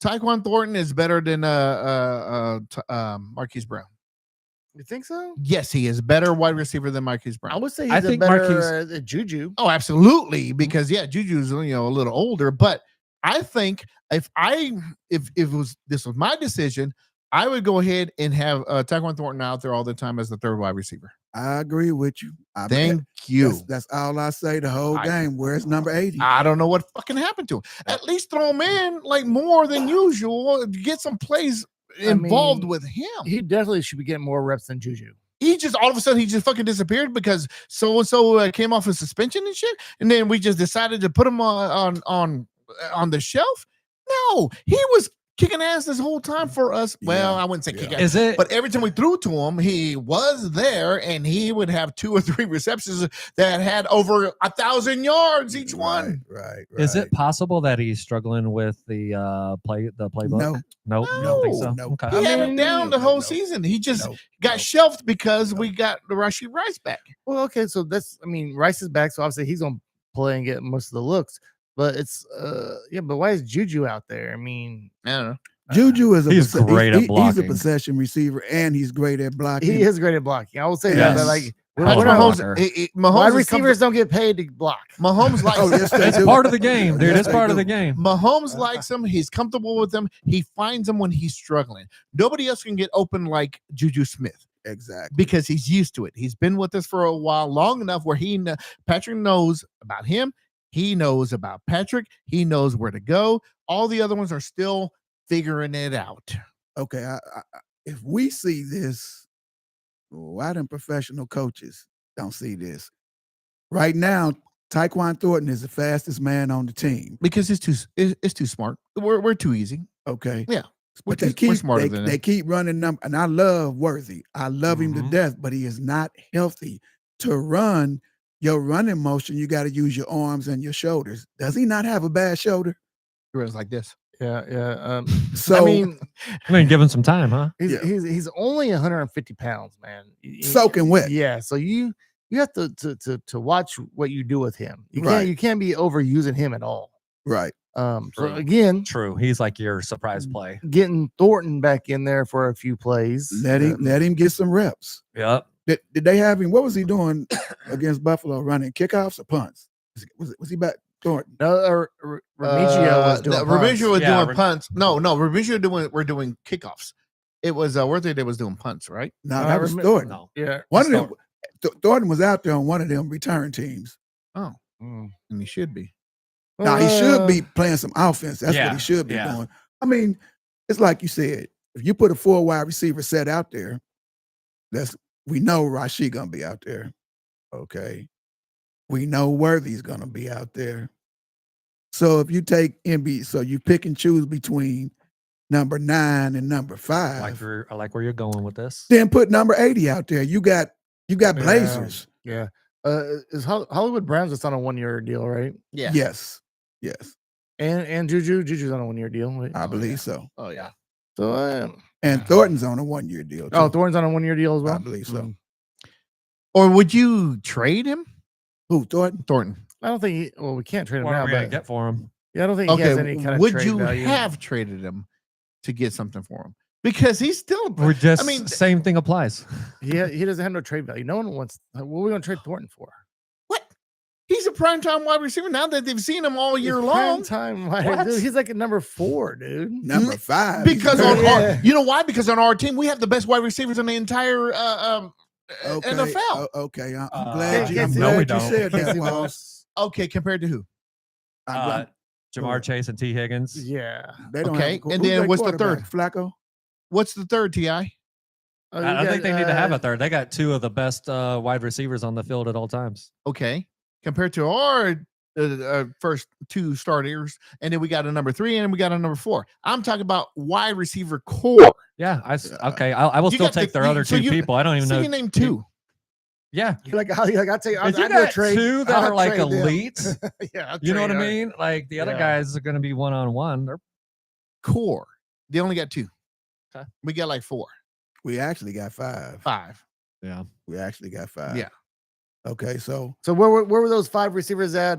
Tyquan Thornton is better than Marquise Brown. You think so? Yes, he is better wide receiver than Marquise Brown. I would say he's better Juju. Oh, absolutely, because Juju's a little older. But I think if this was my decision, I would go ahead and have Tyquan Thornton out there all the time as the 3rd wide receiver. I agree with you. Thank you. That's all I say the whole game. Where's number 80? I don't know what fucking happened to him. At least throw him in like more than usual. Get some plays involved with him. He definitely should be getting more reps than Juju. He just all of a sudden he just fucking disappeared because so and so came off a suspension and shit, and then we just decided to put him on the shelf. No, he was kicking ass this whole time for us. Well, I wouldn't say kick ass. But every time we threw to him, he was there, and he would have 2 or 3 receptions that had over 1,000 yards each one. Right. Is it possible that he's struggling with the playbook? No, I don't think so. No. Okay. He had it down the whole season. He just got shelved because we got the Rashee Rice back. Well, okay, so Rice is back, so obviously he's gonna play and get most of the looks. But it's but why is Juju out there? I mean, I don't know. Juju is great at blocking. He's a possession receiver and he's great at blocking. He is great at blocking. I will say that. But like Mahomes wide receivers don't get paid to block. Mahomes likes it's part of the game, dude. It's part of the game. Mahomes likes him. He's comfortable with him. He finds him when he's struggling. Nobody else can get open like Juju Smith. Exactly. Because he's used to it. He's been with us for a while, long enough where Patrick knows about him. He knows about Patrick. He knows where to go. All the other ones are still figuring it out. Okay, if we see this, why them professional coaches don't see this? Right now, Tyquan Thornton is the fastest man on the team. Because it's too smart. We're too easy. Okay. Yeah. But they keep running them. And I love Worthy. I love him to death, but he is not healthy to run. Your running motion, you got to use your arms and your shoulders. Does he not have a bad shoulder? He runs like this. Yeah. So give him some time, huh? He's only 150 pounds, man. Soaking wet. Yeah. So you have to watch what you do with him. You can't be overusing him at all. Right. So again, true. He's like your surprise play. Getting Thornton back in there for a few plays. Let him get some reps. Yep. Did they have him? What was he doing against Buffalo? Running kickoffs or punts? Was he back? Thornton? No, Remigio was doing punts. Remigio was doing punts. No, Remigio we're doing kickoffs. It was Worthy that was doing punts, right? No, that was Thornton. No. Yeah, one of them. Thornton was out there on one of them return teams. Oh, and he should be. Now he should be playing some offense. That's what he should be doing. I mean, it's like you said. If you put a 4 wide receiver set out there, we know Rashid gonna be out there. Okay, we know Worthy's gonna be out there. So if you take MB, so you pick and choose between number 9 and number 5. I like where you're going with this. Then put number 80 out there. You got Blazers. Yeah. Is Hollywood Browns just on a 1-year deal, right? Yeah. Yes. And Juju's on a 1-year deal. Right? I believe so. Oh yeah. So and Thornton's on a 1-year deal. Too. Oh, Thornton's on a 1-year deal as well. I believe so. Or would you trade him? Who, Thornton? Thornton. I don't think we can't trade him What now. are we But gonna get for him? yeah, I don't think he has any kind of would trade you value. have traded him to get something for him? Because he's still. We're just. I mean, same thing applies. He doesn't have no trade value. No one wants. What are we going to trade Thornton for? what? He's a primetime wide receiver now that they've seen him all year He's long. Time, What? dude, he's like a number 4, dude. Number 5. Because on Yeah. you know why? Because on our team we have the best wide receivers in the entire Okay. NFL. Okay. I'm glad you don't. said that, Casey Walls. Okay, compared to who? Jamar Chase and T. Higgins. Yeah. They don't Okay, have and who's then their what's the quarterback? third? Flacco? What's the third, Ti? I don't think they need to have a third. They got 2 of the best wide receivers on the field at all times. Okay, compared to our first 2 starters, and then we got a number 3, and then we got a number 4. I'm talking about wide receiver core. Yeah, okay. I will You still got take the- their other so 2 you- people. I don't even So know. you name 2. Yeah. I'll tell you, If you I'll got trade 2 that I'll are like trade them. elite, Yeah, you know what I mean? Like the other Yeah. guys are going to be one-on-one. They're Core. They only got 2. Okay. We got like 4, We actually got 5. 5. yeah. We actually got 5. Yeah. Okay, so So where were those 5 receivers at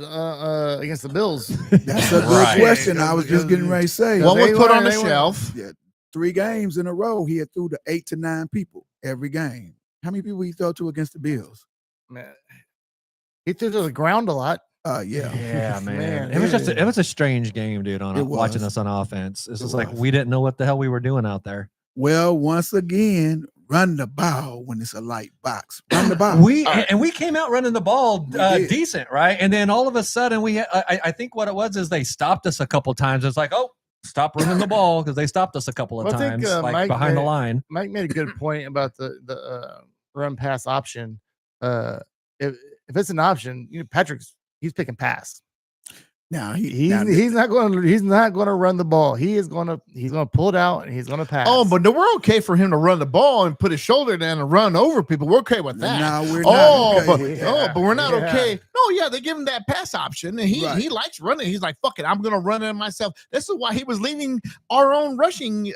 against the Bills? that's a good Right. question. I was just getting ready to say. One was they put were- on the they were- shelf. Yeah, 3 games in a row, he had threw to 8 to 9 people every game. How many people he throw to against the Bills? Man, he threw to the ground a lot. Yeah. Yeah, man. Man, It was just dude. it was a strange game, dude, It watching was. us on offense. It's It just like was. we didn't know what the hell we were doing out there. Well, once again, run the ball when it's a light box. Run the ball. We came out running the ball We did. decent, right? And then all of a sudden I think what it was is they stopped us a couple times. It's like, oh, stop running the ball because they stopped us a couple of Well, I think, times, like Mike behind the made- line. Mike made a good point about the run pass option. If it's an option, he's picking pass. Now He's not going to run the ball. He's going to pull it out and he's going to pass. Oh, but no, we're okay for him to run the ball and put his shoulder down and run over people. We're okay with that. No, we're Oh, not. but Okay. but we're not Yeah. okay. No, yeah, they give him that pass option, and he Right. likes running. He's like, "Fuck it, I'm gonna run it myself." This is why he was leading our own rushing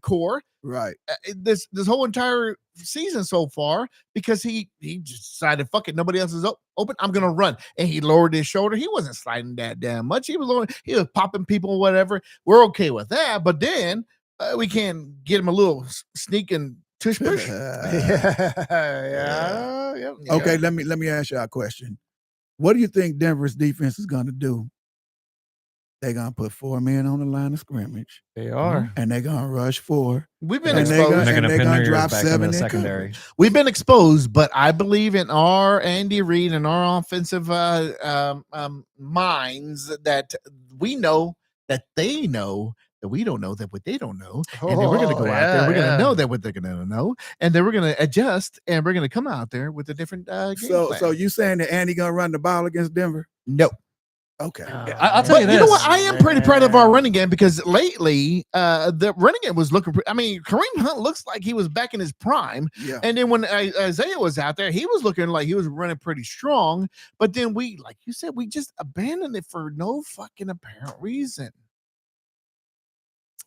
core Right. this whole entire season so far because he just decided, "Fuck it, nobody else is open. I'm gonna run," and he lowered his shoulder. He wasn't sliding that damn much. He was popping people, whatever. We're okay with that, but then we can get him a little sneak and tush push. yeah. Okay, let me ask you a question. What do you think Denver's defense is going to do? They're going to put 4 men on the line of scrimmage, They are. and they're going to rush 4. We've been And they exposed. got- They're going to they're pin gonna their ears drop back in 7 the in secondary. We've been exposed, but I believe in our Andy Reid and our offensive minds that we know that they know that we don't know that what they don't know, and then we're going to go out there. We're going to know that what they're going to know, and then we're going to adjust, and we're going to come out there with a different game So plan. you saying that Andy going to run the ball against Denver? No. Okay. I'll tell But you you know this. what? I am pretty proud of our running game because lately, the running game was looking. I mean, Kareem Hunt looks like he was back in his prime. Yeah. And then when Isaiah was out there, he was looking like he was running pretty strong. But then we, like you said, we just abandoned it for no fucking apparent reason.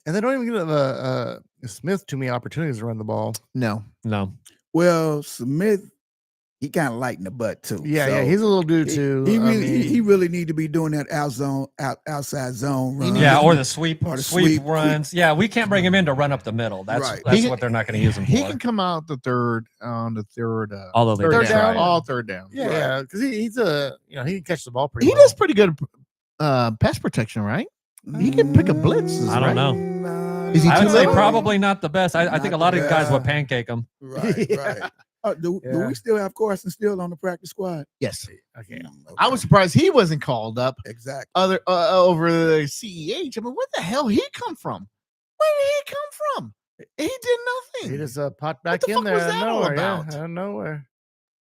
And they don't even give Smith too many opportunities to run the ball. No. Well, Smith, he kind of light in the butt too. Yeah, So he's a little dude too. He I really, mean, he really need to be doing that outside zone run. Yeah, or the sweep, Or the sweep sweep. runs. Yeah, we can't bring him in to run up the middle. That's Right. that's He- what they're not going to use him He for. can come out the third on the third. Although they third did down, try. all third down. yeah, because he's he can catch the ball pretty He well. does pretty good pass protection, right? He can pick up blitzes. I don't know. know. Is he I too would say little? probably not the best. I think a Not lot of the guys would best. pancake him. Right, Yeah. right. Do Yeah. we still have Carson still on the practice squad? Yes. Okay. I was surprised he wasn't called up. Exactly. Over the CEH. I mean, where the hell he come from? Where did he come from? He did nothing. He just popped back the in fuck there was out of that all nowhere. about? Yeah, out of nowhere.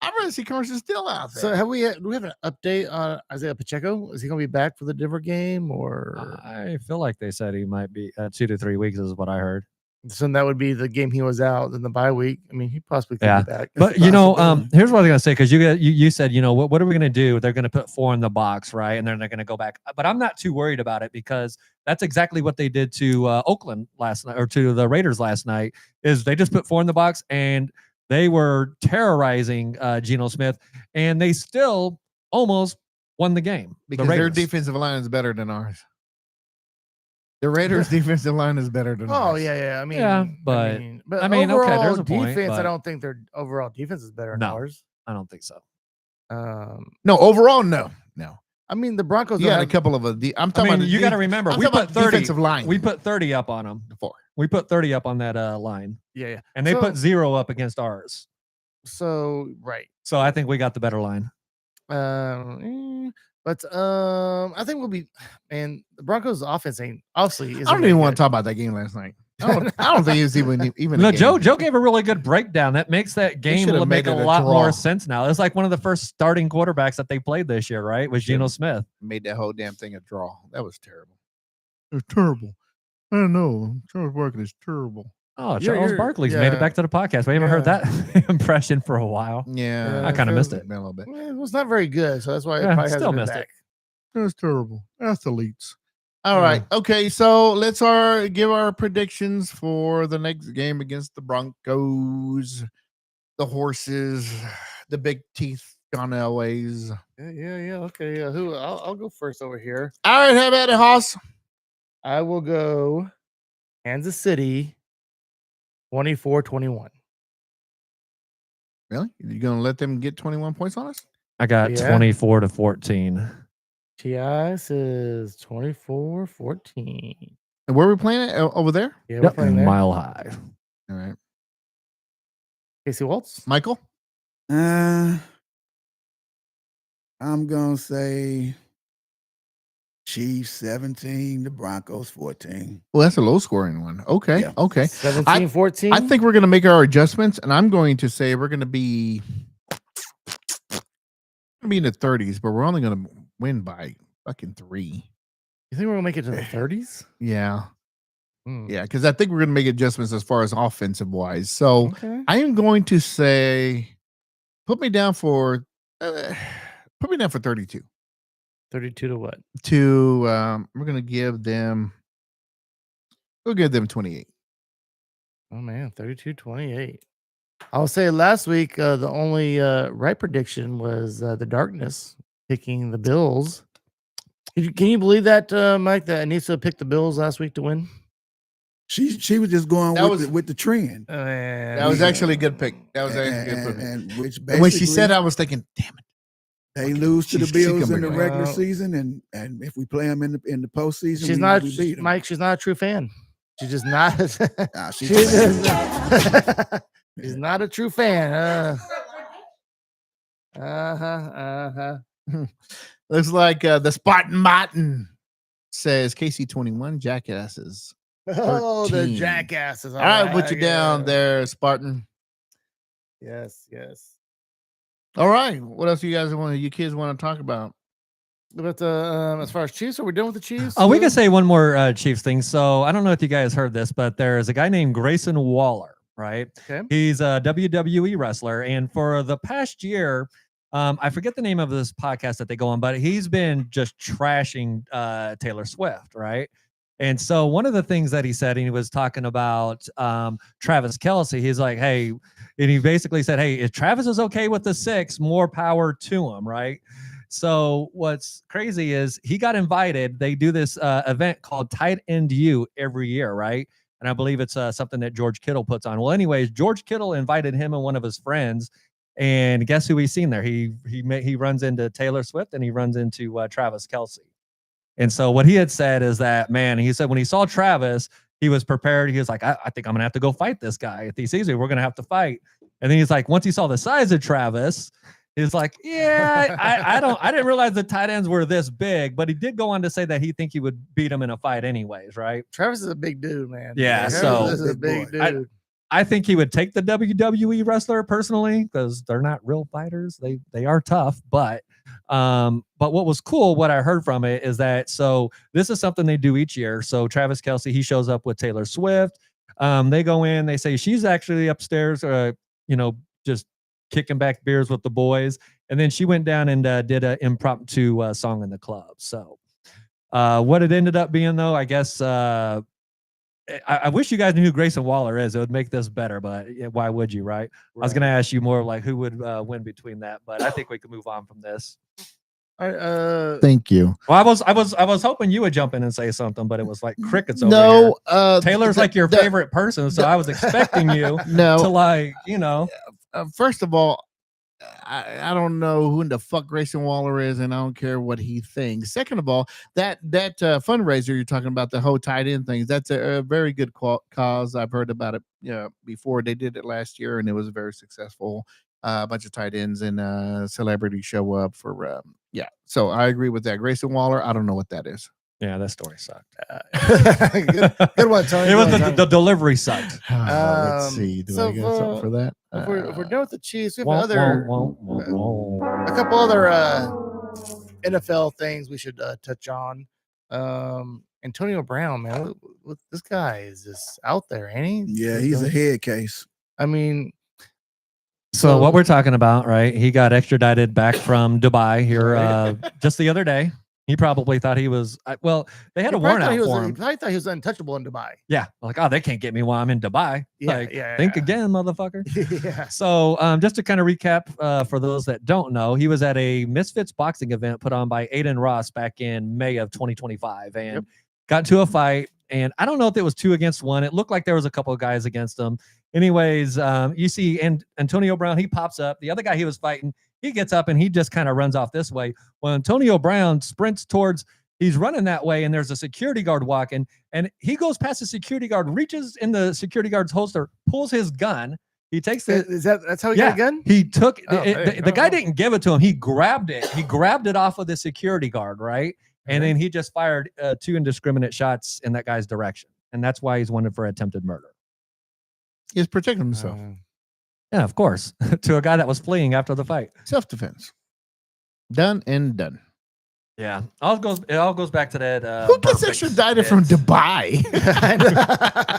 I'd rather see Carson still out there. So do we have an update on Isaiah Pacheco? Is he going to be back for the Denver game, or I feel like they said he might be 2 to 3 weeks is what I heard. so that would be the game he was out in the bye week? I mean, he possibly could Yeah. be back. But here's what I was gonna say, because you said, what are we gonna do? They're gonna put 4 in the box, right? And then they're gonna go back. But I'm not too worried about it, because that's exactly what they did to Oakland last night, or to the Raiders last night. Is they just put 4 in the box, and they were terrorizing Geno Smith, and they still almost won the game because their defensive line is better than ours. The Raiders' defensive line is better than ours. Oh yeah. I mean, okay, overall there's a point, defense. I but- don't think their overall defense is better than No. ours. I don't think so. No, overall, no. I mean, the Broncos. You don't got a have- couple of I'm talking about. You got to remember, I'm we talking put about 30 defensive line. We put 30 up on them. before. We put 30 up on that line, yeah. and they So- put 0 up against ours. So right. So I think we got the better line. But I think we'll be. Man, the Broncos' offense ain't obviously. I don't even want to talk about that game last night. I don't think it was even No, a game. Joe gave a really good breakdown. That makes that game should've make made a it a lot draw. more sense now. It's like one of the first starting quarterbacks that they played this year, right? Was Geno Smith. Made that whole damn thing a draw. That was terrible. It was terrible. I don't know. Charles Barkley is terrible. Oh, You're- Charles Barkley's made yeah. it back to the podcast. We haven't heard that impression for a while. Yeah, I kinda missed it it. a little bit. It was not very good, so that's why it Yeah, probably still hasn't been missed it. back. That was terrible. Athletes. All right. Okay. So let's give our predictions for the next game against the Broncos, the horses, the big teeth gone Elways. Yeah. Okay. Yeah. I'll go first over here. All right. How about it, Hoss? I will go Kansas City 24-21. Really? You're going to let them get 21 points on us? I got Yeah. 24 to 14. TI says 24-14. And where are we playing it? Over there? Yeah, we're playing there. Mile High. All right. Casey Waltz. Michael? I'm gonna say Chiefs 17, the Broncos 14. Well, that's a low scoring one. Okay. Yeah. Okay. 17-14. I think we're going to make our adjustments, and I'm going to say we're going to be in the 30s, but we're only going to win by fucking 3. You think we're gonna make it to the 30s? Yeah. Hmm. Yeah, because I think we're going to make adjustments as far as offensive wise. So Okay. I am going to say, put me down for 32. 32 to what? We're going to give them. We'll give them 28. Oh man, 32-28. I'll say last week the only right prediction was the Darkness picking the Bills. Can you believe that, Mike? That Anissa picked the Bills last week to win. She was just going That with the trend. That was actually a good pick. That was actually a good pick. And which And when she basically said, I was thinking, damn it. they lose to the She Bills can in the bring it. regular Well, season, and if we play them in the postseason, She's not we beat 'em. Mike. She's not a true fan. She's just not. Nah, she's, she's she's not a true fan. Looks like the Spartan Martin says KC 21 jackasses. Oh, the 13. jackasses! All right, put you down there, Spartan. Yes. All right, what else you kids want to talk about? But as far as Chiefs, are we done with the Chiefs? Oh, we can say one more Chiefs thing. So I don't know if you guys heard this, but there's a guy named Grayson Waller, right? Okay. He's a WWE wrestler. And for the past year, I forget the name of this podcast that they go on, but he's been just trashing Taylor Swift, right? And so one of the things that he said, and he was talking about Travis Kelce, he's like, hey, and he basically said, hey, if Travis is okay with the 6, more power to him, right? So what's crazy is he got invited. They do this event called Tight End U every year, right? And I believe it's something that George Kittle puts on. Well, anyways, George Kittle invited him and one of his friends, and guess who he's seen there? He runs into Taylor Swift and he runs into Travis Kelce. And so what he had said is that, man, he said when he saw Travis, he was prepared. He was like, I think I'm going to have to go fight this guy. If he sees me, we're going to have to fight. And then he's like, once he saw the size of Travis, he's like, yeah, I didn't realize the tight ends were this big, but he did go on to say that he think he would beat him in a fight anyways, right? Travis is a big dude, man. Yeah, Travis so is a big dude. I think he would take the WWE wrestler personally because they're not real fighters. They are tough, but what was cool, what I heard from it is that so this is something they do each year. So Travis Kelce, he shows up with Taylor Swift. They go in, they say she's actually upstairs, just kicking back beers with the boys, and then she went down and did an impromptu song in the club. So what it ended up being, though, I guess. I wish you guys knew who Grayson Waller is. It would make this better, but why would you, right? I was going to ask you more like who would win between that, but I think we can move on from this. Thank you. Well, I was hoping you would jump in and say something, but it was like crickets over No, Taylor's like your favorite person, so I was expecting you to like, first of all, I don't know who in the fuck Grayson Waller is, and I don't care what he thinks. Second of all, that fundraiser you're talking about, the whole tight end thing, that's a very good cause. I've heard about it before. They did it last year, and it was very successful. A bunch of tight ends and celebrities show up for So I agree with that. Grayson Waller, I don't know what that is. Yeah, that story sucked. Good one, Tony. It was the delivery sucked. Let's see. Do I got something for that? If we're done with the Chiefs, we have a couple other NFL things we should touch on. Antonio Brown, man, this guy is just out there, ain't he? Yeah, he's a head case. I mean, so what we're talking about, right? He got extradited back from Dubai here just the other day. He probably thought he was they had a warrant out for him. I thought he was untouchable in Dubai. Yeah, like, oh, they can't get me while I'm in Dubai. Think again, motherfucker. Yeah. So just to kind of recap for those that don't know, he was at a Misfits boxing event put on by Aiden Ross back in May of 2025 and got into a fight. And I don't know if it was 2 against 1. It looked like there was a couple of guys against him. Anyways, you see Antonio Brown, he pops up. The other guy he was fighting, he gets up and he just kind of runs off this way. Well, Antonio Brown sprints towards, he's running that way, and there's a security guard walking, and he goes past the security guard, reaches in the security guard's holster, pulls his gun. He takes it. That's how he got a gun? He took the guy didn't give it to him. He grabbed it. He grabbed it off of the security guard, right? And then he just fired 2 indiscriminate shots in that guy's direction. And that's why he's wanted for attempted murder. He's protecting himself. Yeah, of course. To a guy that was fleeing after the fight. Self-defense. Done and done. Yeah. It all goes back to that. Who gets extradited from Dubai?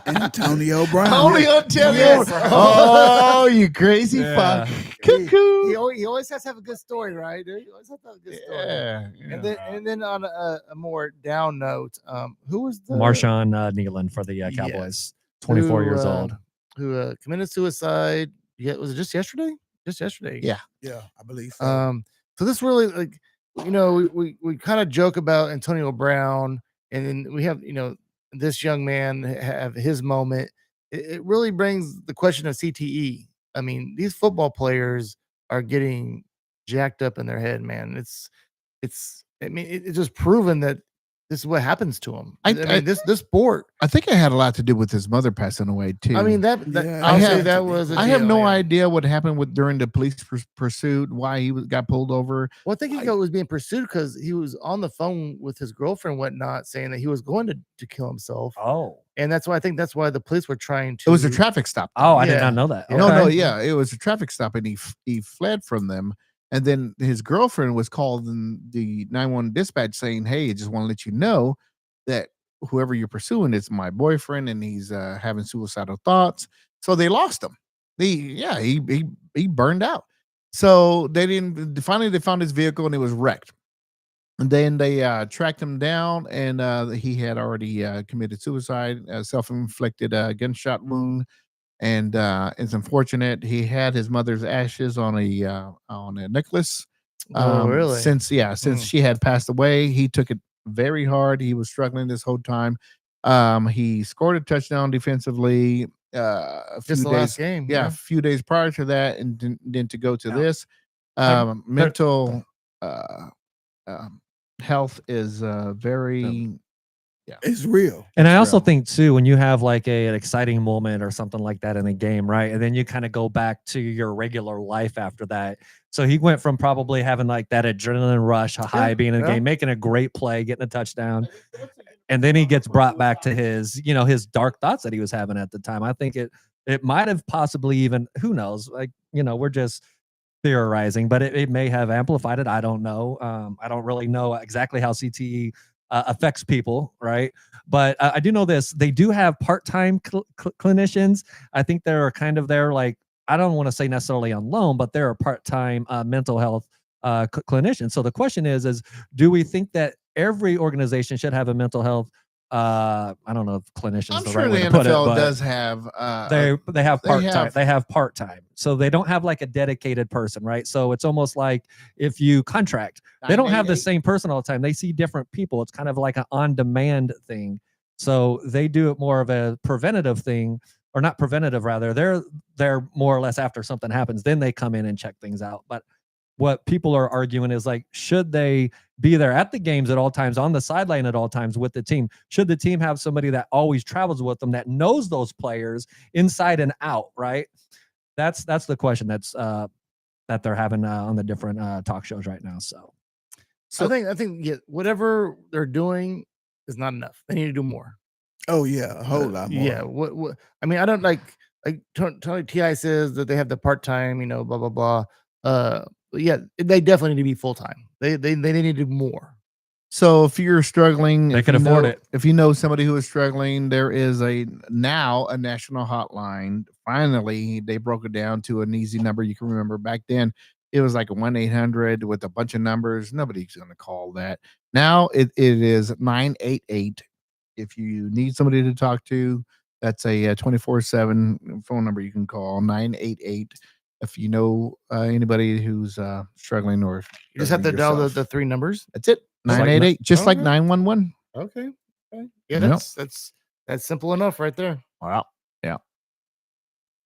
Antonio Brown. Only Antonio. Oh, you crazy fuck. Cuckoo. He always has to have a good story, right? He always has to have a good story. Yeah. And then on a more down note, who was the Marshawn Kneeland for the Cowboys, 24 years old, who committed suicide? Yeah, was it just yesterday? Just yesterday. Yeah, I believe so. So this really, like, we kind of joke about Antonio Brown, and then we have this young man have his moment. It really brings the question of CTE. I mean, these football players are getting jacked up in their head, man. It's just proven that this is what happens to them. I mean, this sport. I think it had a lot to do with his mother passing away too. I mean, I have no idea what happened during the police pursuit. Why he got pulled over. Well, I think he was being pursued because he was on the phone with his girlfriend, and whatnot, saying that he was going to kill himself. Oh, and that's why the police were trying to. It was a traffic stop. Oh, I did not know that. Okay. No, it was a traffic stop, and he fled from them. And then his girlfriend was called in the 911 dispatch saying, "Hey, I just want to let you know that whoever you're pursuing is my boyfriend, and he's having suicidal thoughts." So they lost him. He burned out. So finally they found his vehicle, and it was wrecked. And then they tracked him down, and he had already committed suicide, self-inflicted gunshot wound. And it's unfortunate. He had his mother's ashes on a necklace. Really? Since she had passed away, he took it very hard. He was struggling this whole time. He scored a touchdown defensively. Last game. Yeah, a few days prior to that, and then to go to this. Mental health is very It's real. And I It's also real. think too, when you have like an exciting moment or something like that in a game, right? And then you kind of go back to your regular life after that. So he went from probably having like that adrenaline rush, a high being in the game, making a great play, getting a touchdown. And then he gets brought back to his, his dark thoughts that he was having at the time. I think it might have possibly even, who knows, like, we're just theorizing, but it may have amplified it. I don't know. I don't really know exactly how CTE affects people, right? But I do know this: they do have part-time clinicians. I think they're kind of there, like, I don't want to say necessarily on loan, but they're a part-time mental health clinician. So the question is do we think that every organization should have a mental health? I don't know if clinicians I'm the sure right the way to put it, NFL but does have. they have part-time. have- They have part-time. So they don't have like a dedicated person, right? So it's almost like if you contract, they don't have the 988. same person all the time. They see different people. It's kind of like an on-demand thing. So they do it more of a preventative thing, or not preventative, rather. They're more or less after something happens, then they come in and check things out. But what people are arguing is, like, should they be there at the games at all times, on the sideline at all times with the team? Should the team have somebody that always travels with them, that knows those players inside and out, right? That's the question that they're having on the different talk shows right now. So I think whatever they're doing is not enough. They need to do more. Oh yeah, a whole lot more. Yeah. What? I mean, I don't like Tony Ti says that they have the part time, blah blah blah. Yeah, they definitely need to be full time. They need to do more. So if you're struggling, They if can you afford know- it. If you know somebody who is struggling, there is a national hotline. Finally, they broke it down to an easy number you can remember. Back then, it was like a 1-800 with a bunch of numbers. Nobody's going to call that. Now it is 988. If you need somebody to talk to, that's a 24/7 phone number you can call, 988. If you know anybody who's struggling, or You just have to dial yourself. the three numbers. That's it. Just like 988, just like Okay. 911. Okay. Yeah, Yep. that's simple enough right there. Wow. Yeah.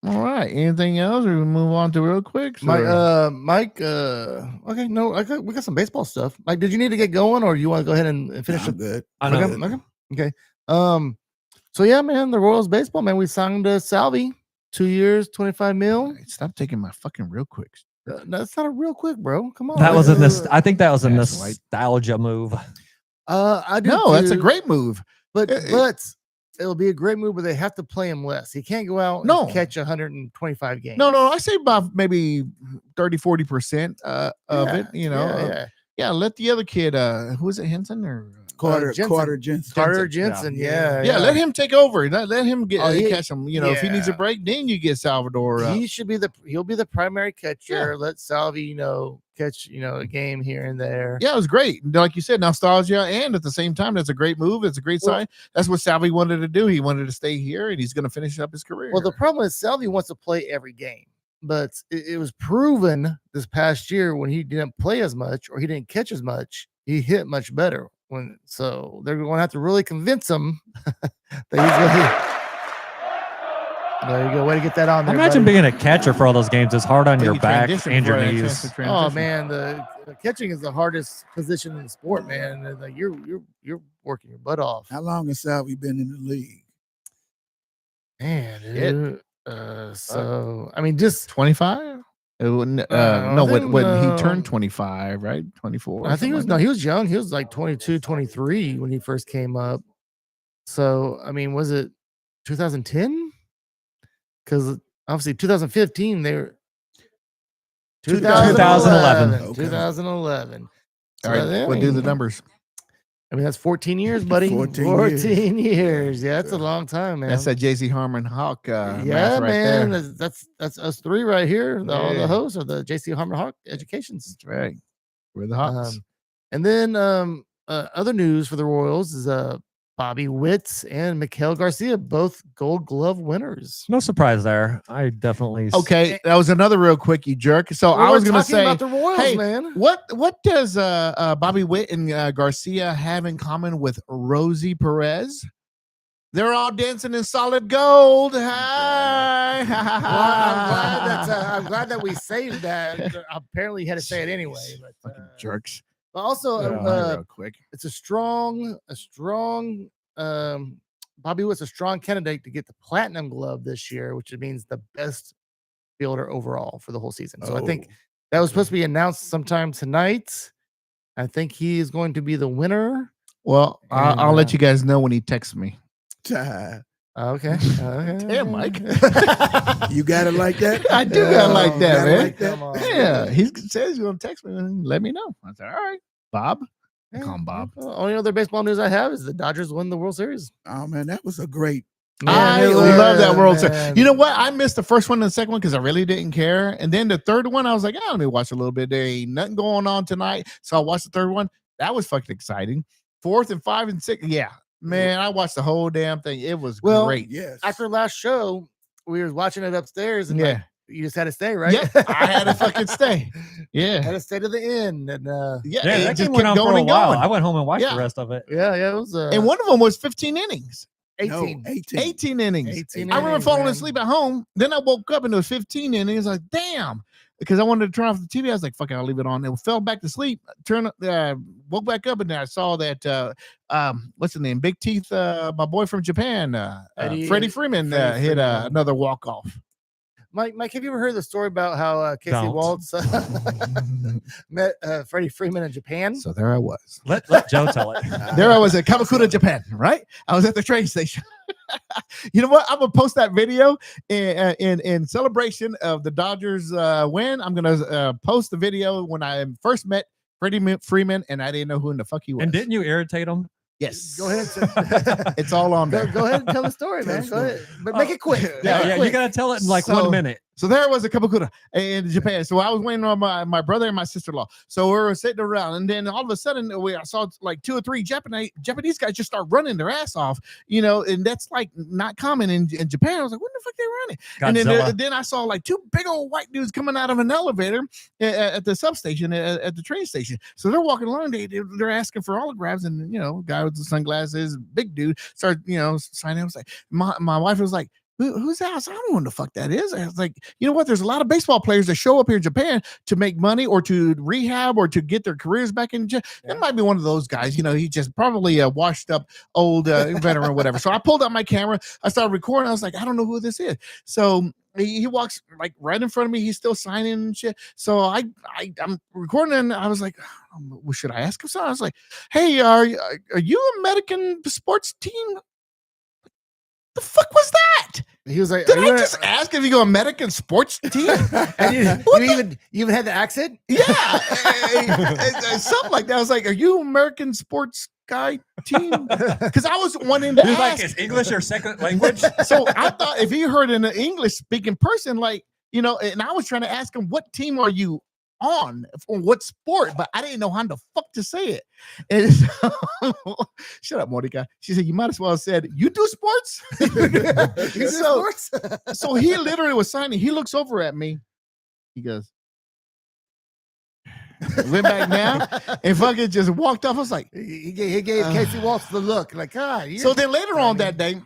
All right. Anything else, or we move on to real quick? Mike. Okay, no, we got some baseball stuff. Mike, did you need to get going, or you want to go ahead and finish I'm it? good. I know. Okay. So yeah, man, the Royals baseball, man, we signed Salvi, 2 years, $25 million. Stop taking my fucking real quick. No, that's not a real quick, bro. Come on. that was I think that was a That's right. nostalgia move. I do. No, that's a too, great move. But it- it'll be a great move, but they have to play him less. He can't go out No. and catch 125 games. No, I say about maybe 30-40% of Yeah, it. Yeah, let the other kid. Who is it, Henson or Carter Jensen. Jensen. Carter Jensen. Yeah. let him take over. Let him get Oh, catch him. If he needs a yeah. break, then you get Salvador. He'll be the primary catcher. Let Salvi, catch, a game here and there. Yeah, it was great. Like you said, nostalgia, and at the same time, that's a great move. It's a great sign. That's what Salvi wanted to do. He wanted to stay here, and he's going to finish up his career. Well, the problem is Salvi wants to play every game, but it was proven this past year when he didn't play as much or he didn't catch as much, he hit much better. So they're going to have to really convince him that he's going to. There you go. Way to get that on there. Imagine buddy. being a catcher for all those games. It's hard on Then your you back transition and your before that knees. transition. Oh man, the catching is the hardest position in the sport, man. And, you're working your butt off, How long has Salvi been in the league? man. Shit. Dude. So I mean, just 25. No, I think, when he turned 25, right? 24. I think he was young. He was like 22, 23 when he first came up. So I mean, was it 2010? Because obviously 2015 they were 2011. Okay. 2011. All right, we'll do the numbers. I mean, that's 14 years, buddy. 14 years. Yeah, that's a long time, man. That's that Jay-Z Harmon Hawk. yeah, math right man. there. That's us three right here. All Yeah. the hosts of the JC Harmon Hawk Educations. That's right. We're the Hawks. And then other news for the Royals is Bobby Witt and Miguel Garcia, both Gold Glove winners. No surprise there. I definitely. Okay, that was another real quick, you jerk. So I was going to say, about the Royals, hey, man. what does Bobby Witt and Garcia have in common with Rosie Perez? They're all dancing in solid gold. Hi. I'm glad that we saved that. Apparently, you had to say it anyway. But Fucking jerks. also, Real quick. it's a strong Bobby Witt's a strong candidate to get the platinum glove this year, which means the best fielder overall for the whole season. So I think that was supposed to be announced sometime tonight. I think he is going to be the winner. Well, I'll let you guys know when he texts me. Okay. Damn, Mike. You got it like that? I do got it like that, man. Like that? Yeah, he says he's going to text me and let me know. I said, all right, Bob. I call him Bob. Only other baseball news I have is the Dodgers win the World Series. Oh, man, that was a great. I love that World Series. You know what? I missed the first one and the second one because I really didn't care. And then the third one, I was like, let me watch a little bit. There ain't nothing going on tonight. So I watched the third one. That was fucking exciting. 4th and 5 and 6. Yeah. Man, I watched the whole damn thing. It was great. Yes. After last show, we were watching it upstairs, and you just had to stay, right? Yeah, I had to fucking stay. Yeah, had to stay to the end, and that just went on for a while. I went home and watched the rest of it. Yeah, it was. And one of them was 15 innings. 18 innings. 18 I remember innings, falling man. asleep at home. Then I woke up and it was 15 innings. I was like, damn. Because I wanted to turn off the TV. I was like, fuck it, I'll leave it on. And fell back to sleep. Woke back up and then I saw that what's his name? Big Teeth, my boy from Japan, Freddie Freeman hit another walk-off. Mike, have you ever heard the story about how Casey Waltz met Freddie Freeman in Japan? So there I was. Let Joe tell it. There I was at Kamakura, Japan, right? I was at the train station. You know what? I'm gonna post that video in celebration of the Dodgers win. I'm gonna post the video when I first met Freddie Freeman, and I didn't know who in the fuck he was. And didn't you irritate him? Yes. Go ahead. It's all on there. Go ahead and tell the story, man. Go ahead. But make it quick. Yeah, you gotta tell it in like 1 minute. So there was a Kamakura in Japan. So I was waiting on my brother and my sister-in-law. So we were sitting around, and then all of a sudden I saw like 2 or 3 Japanese guys just start running their ass off, and that's like not common in Japan. I was like, what the fuck they running? Godzilla. And then I saw like 2 big old white dudes coming out of an elevator at the substation at the train station. So they're walking along, they're asking for autographs, and guy with the sunglasses, big dude, started signing. I was like, my wife was like, who's that? I don't know what the fuck that is. I was like, you know what? There's a lot of baseball players that show up here in Japan to make money or to rehab or to get their careers back in Japan. That might be one of those guys. He just probably a washed up old veteran or whatever. So I pulled out my camera. I started recording. I was like, I don't know who this is. So he walks like right in front of me. He's still signing and shit. So I'm recording, and I was like, well, should I ask him something? I was like, hey, are you American sports team? The fuck was that? He was like, did I just ask if you go American sports team? And you even had the accent? Yeah. Something like that. I was like, are you American sports guy team? Because I was wanting to ask. Like, is English your second language? So I thought if he heard an English speaking person, and I was trying to ask him, what team are you on, for what sport? But I didn't know how the fuck to say it. And so, shut up, Monica. She said, you might as well have said, you do sports? So he literally was signing. He looks over at me. He goes, went back down and fucking just walked off. I was like, he gave Casey Waltz the look, like, so then later on that day,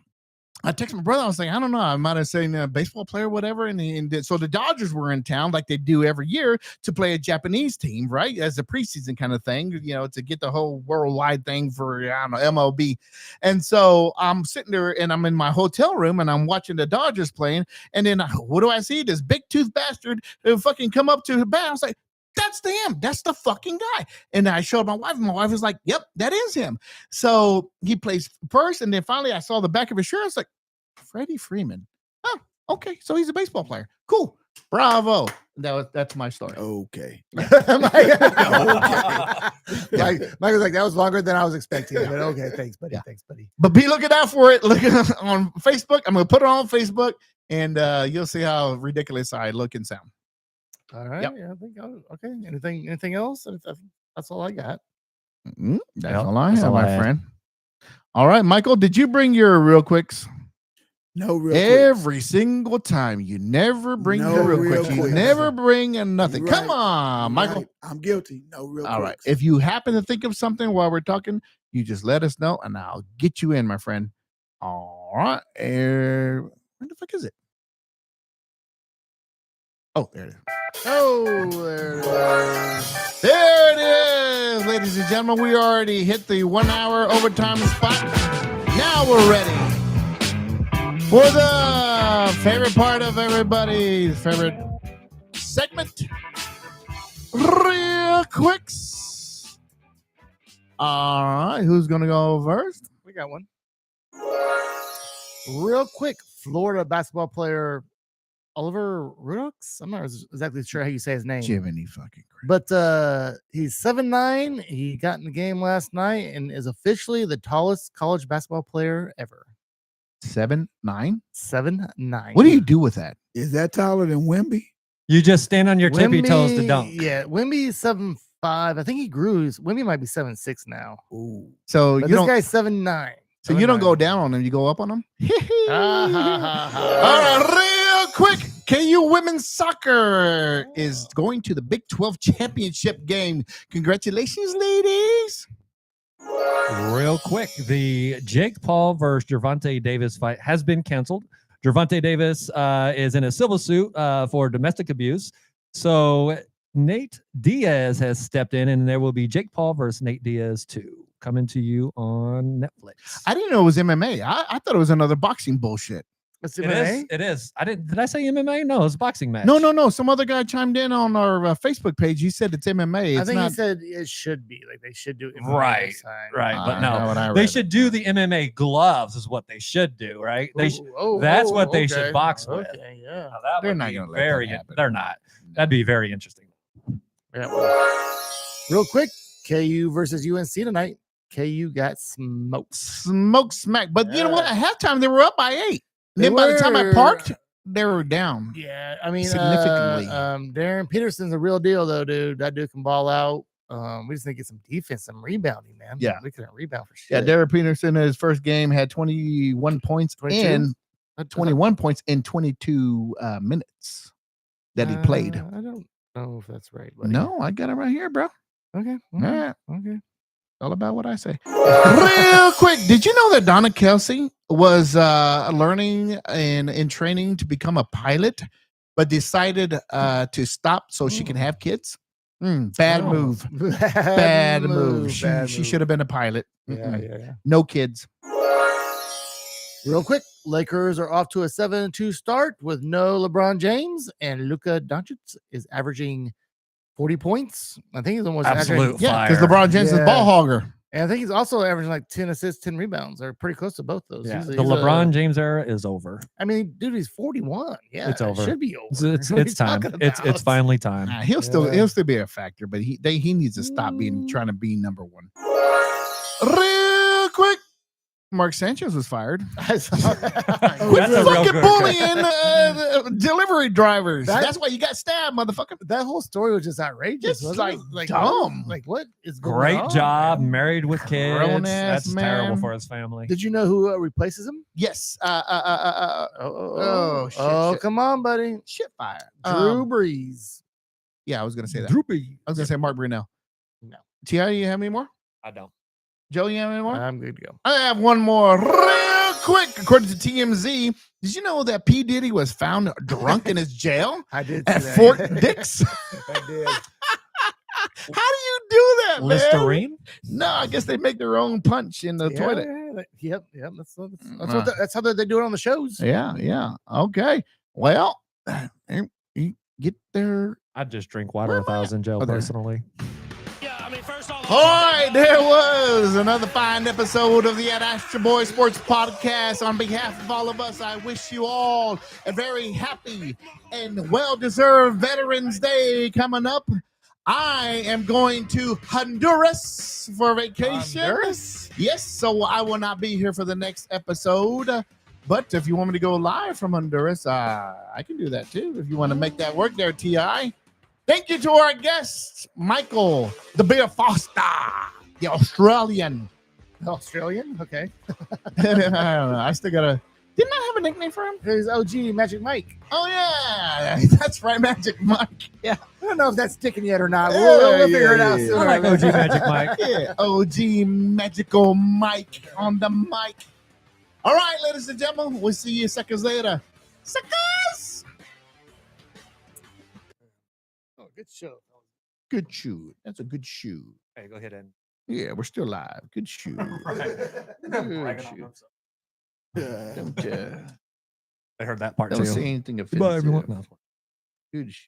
I texted my brother. I was like, I don't know. I might have said a baseball player, whatever. And so the Dodgers were in town like they do every year to play a Japanese team, right? As a preseason kind of thing, to get the whole worldwide thing for, I don't know, MLB. And so I'm sitting there and I'm in my hotel room and I'm watching the Dodgers playing. And then what do I see? This big tooth bastard fucking come up to the bat. I was like, that's him. That's the fucking guy. And I showed my wife, and my wife was like, yep, that is him. So he plays first. And then finally I saw the back of his shirt. I was like, Freddie Freeman. Oh, okay. So he's a baseball player. Cool. Bravo. That's my story. Okay. Mike was like, that was longer than I was expecting. But okay, thanks, buddy. Yeah. Thanks, buddy. But be looking out for it. Look on Facebook. I'm going to put it on Facebook, and you'll see how ridiculous I look and sound. All right. Yep. Yeah, I think okay. Anything else? That's all I got. That's all I have, my friend. All right, Michael, did you bring your real quicks? No real Every quicks. single time. You never bring No your real real quicks. You quicks. never bring a nothing. Right. Come on, Michael. Right. I'm guilty. No real All right. quicks. If you happen to think of something while we're talking, you just let us know, and I'll get you in, my friend. All right. Where the fuck is it? Oh, there it is. Oh, there it is. There it is, ladies and gentlemen. We already hit the 1 hour overtime spot. Now we're ready for the favorite part of everybody's favorite segment. Real quicks. All right, who's going to go first? We got one. Real quick, Florida basketball player Oliver Rudolph. I'm not exactly sure how you say his name. Jiminy fucking Christ. But he's 7'9". He got in the game last night and is officially the tallest college basketball player ever. 7'9"? 7'9". What do you do with that? Is that taller than Wemby? You just stand on your tippy toes to dunk. Yeah, Wemby is 7'5". I think he grew. Wemby might be 7'6" now. Ooh. So But you this don't. guy's 7'9". So you don't go down on him. You go up on him. All right, real quick. KU women's soccer is going to the Big 12 championship game. Congratulations, ladies. Real quick, the Jake Paul versus Gervonta Davis fight has been canceled. Gervonta Davis is in a civil suit for domestic abuse. So Nate Diaz has stepped in, and there will be Jake Paul versus Nate Diaz 2 coming to you on Netflix. I didn't know it was MMA. I thought it was another boxing bullshit. It's It MMA? is. It is. Did I say MMA? No, it's a boxing match. No. Some other guy chimed in on our Facebook page. He said it's MMA. It's I think not. he said it should be like they should do MMA Right, this time. right, but I know no, what I they read. should do the MMA gloves. Is what they should do, right? They sh- Oh, that's what they okay. should box with. Okay, yeah. Now, that They're would not be gonna let very. that happen. They're not. That'd be very interesting. Yeah, well, real quick, KU versus UNC tonight. KU got smoked. Smoke smack. But you know what? Yeah. At halftime, they were up by 8. They Then by the time I were. parked, they were down. Yeah, I mean, Significantly. Darren Peterson's a real deal, though, dude. That dude can ball out. We just need to get some defense, some rebounding, man. Yeah. We couldn't rebound for shit. Yeah, Derek Peterson in his first game had 21 points 22? in 21 points in 22 minutes that he played. I don't know if that's right. Buddy. No, I got it right here, bro. Okay. All right. Okay. All about what I say. Real quick, did you know that Donna Kelce was learning and in training to become a pilot, but decided to stop so she can have kids? Bad Oh. move. Bad move. Bad She move. should have been a pilot. Yeah, yeah. No kids. Real quick, Lakers are off to a 7-2 start with no LeBron James, and Luka Doncic is averaging 40 points. I think he's almost Absolute averaging, Yeah, because fire. LeBron James is Yeah. ball hogger. and I think he's also averaging like 10 assists, 10 rebounds. They're pretty close to both those. Yeah, He's the a- LeBron James era is over. I mean, dude, he's 41. Yeah, It's it over. should be over. It's What are you time. talking It's about? finally time. He'll Yeah. still be a factor, but he needs to stop being trying to be number one. Real quick, Mark Sanchez was fired. That's Quit a real fucking good- bullying delivery drivers. That- That's why you got stabbed, motherfucker. That whole story was just outrageous. Just wasn't it? dumb. Like what is going Great on, job, man? married with kids. Grown-ass That's terrible man. for his family. Did you know who replaces him? Yes. Oh, shit. come on, buddy. Shit fire. Drew Brees. Yeah, I was gonna say that. Droopy. I was gonna say Mark Brunell. No. T.I., you have any more? I don't. Joe, you have any more? I'm good to go. I have one more real quick. According to TMZ, did you know that P. Diddy was found drunk in his jail I did see at that. Fort Dix? I did. How do you do that, man? Listerine? No, I guess they make their own punch in the toilet. Yep. That's how they do it on the shows. Yeah. Okay. Well, you get there. I'd just drink water if I was in jail Oh, there. personally. Yeah, I mean, first off, All right, there was another fine episode of the Ad Astra Boys Sports Podcast. On behalf of all of us, I wish you all a very happy and well-deserved Veterans Day coming up. I am going to Honduras for vacation. Honduras? Yes, so I will not be here for the next episode. But if you want me to go live from Honduras, I can do that too. If you want to make that work there, T.I. Thank you to our guest, Michael, the Beer Foster, the Australian. Australian? Okay. I don't know. I still gotta. Didn't I have a nickname for him? Here's OG Magic Mike. Oh yeah, that's right, Magic Mike. Yeah, I don't know if that's sticking yet or not. Yeah, We'll figure it out yeah, soon. I like OG Magic Mike. yeah. OG Magical Mike on the mic. All right, ladies and gentlemen, we'll see you seconds later. Suckers. Oh, good show. Good shoe. That's a good shoe. Hey, go ahead and Yeah, we're still live. Good shoot. Good shoot. Don't I heard that part don't too. say anything Goodbye, offensive. everyone. No. Good shoot.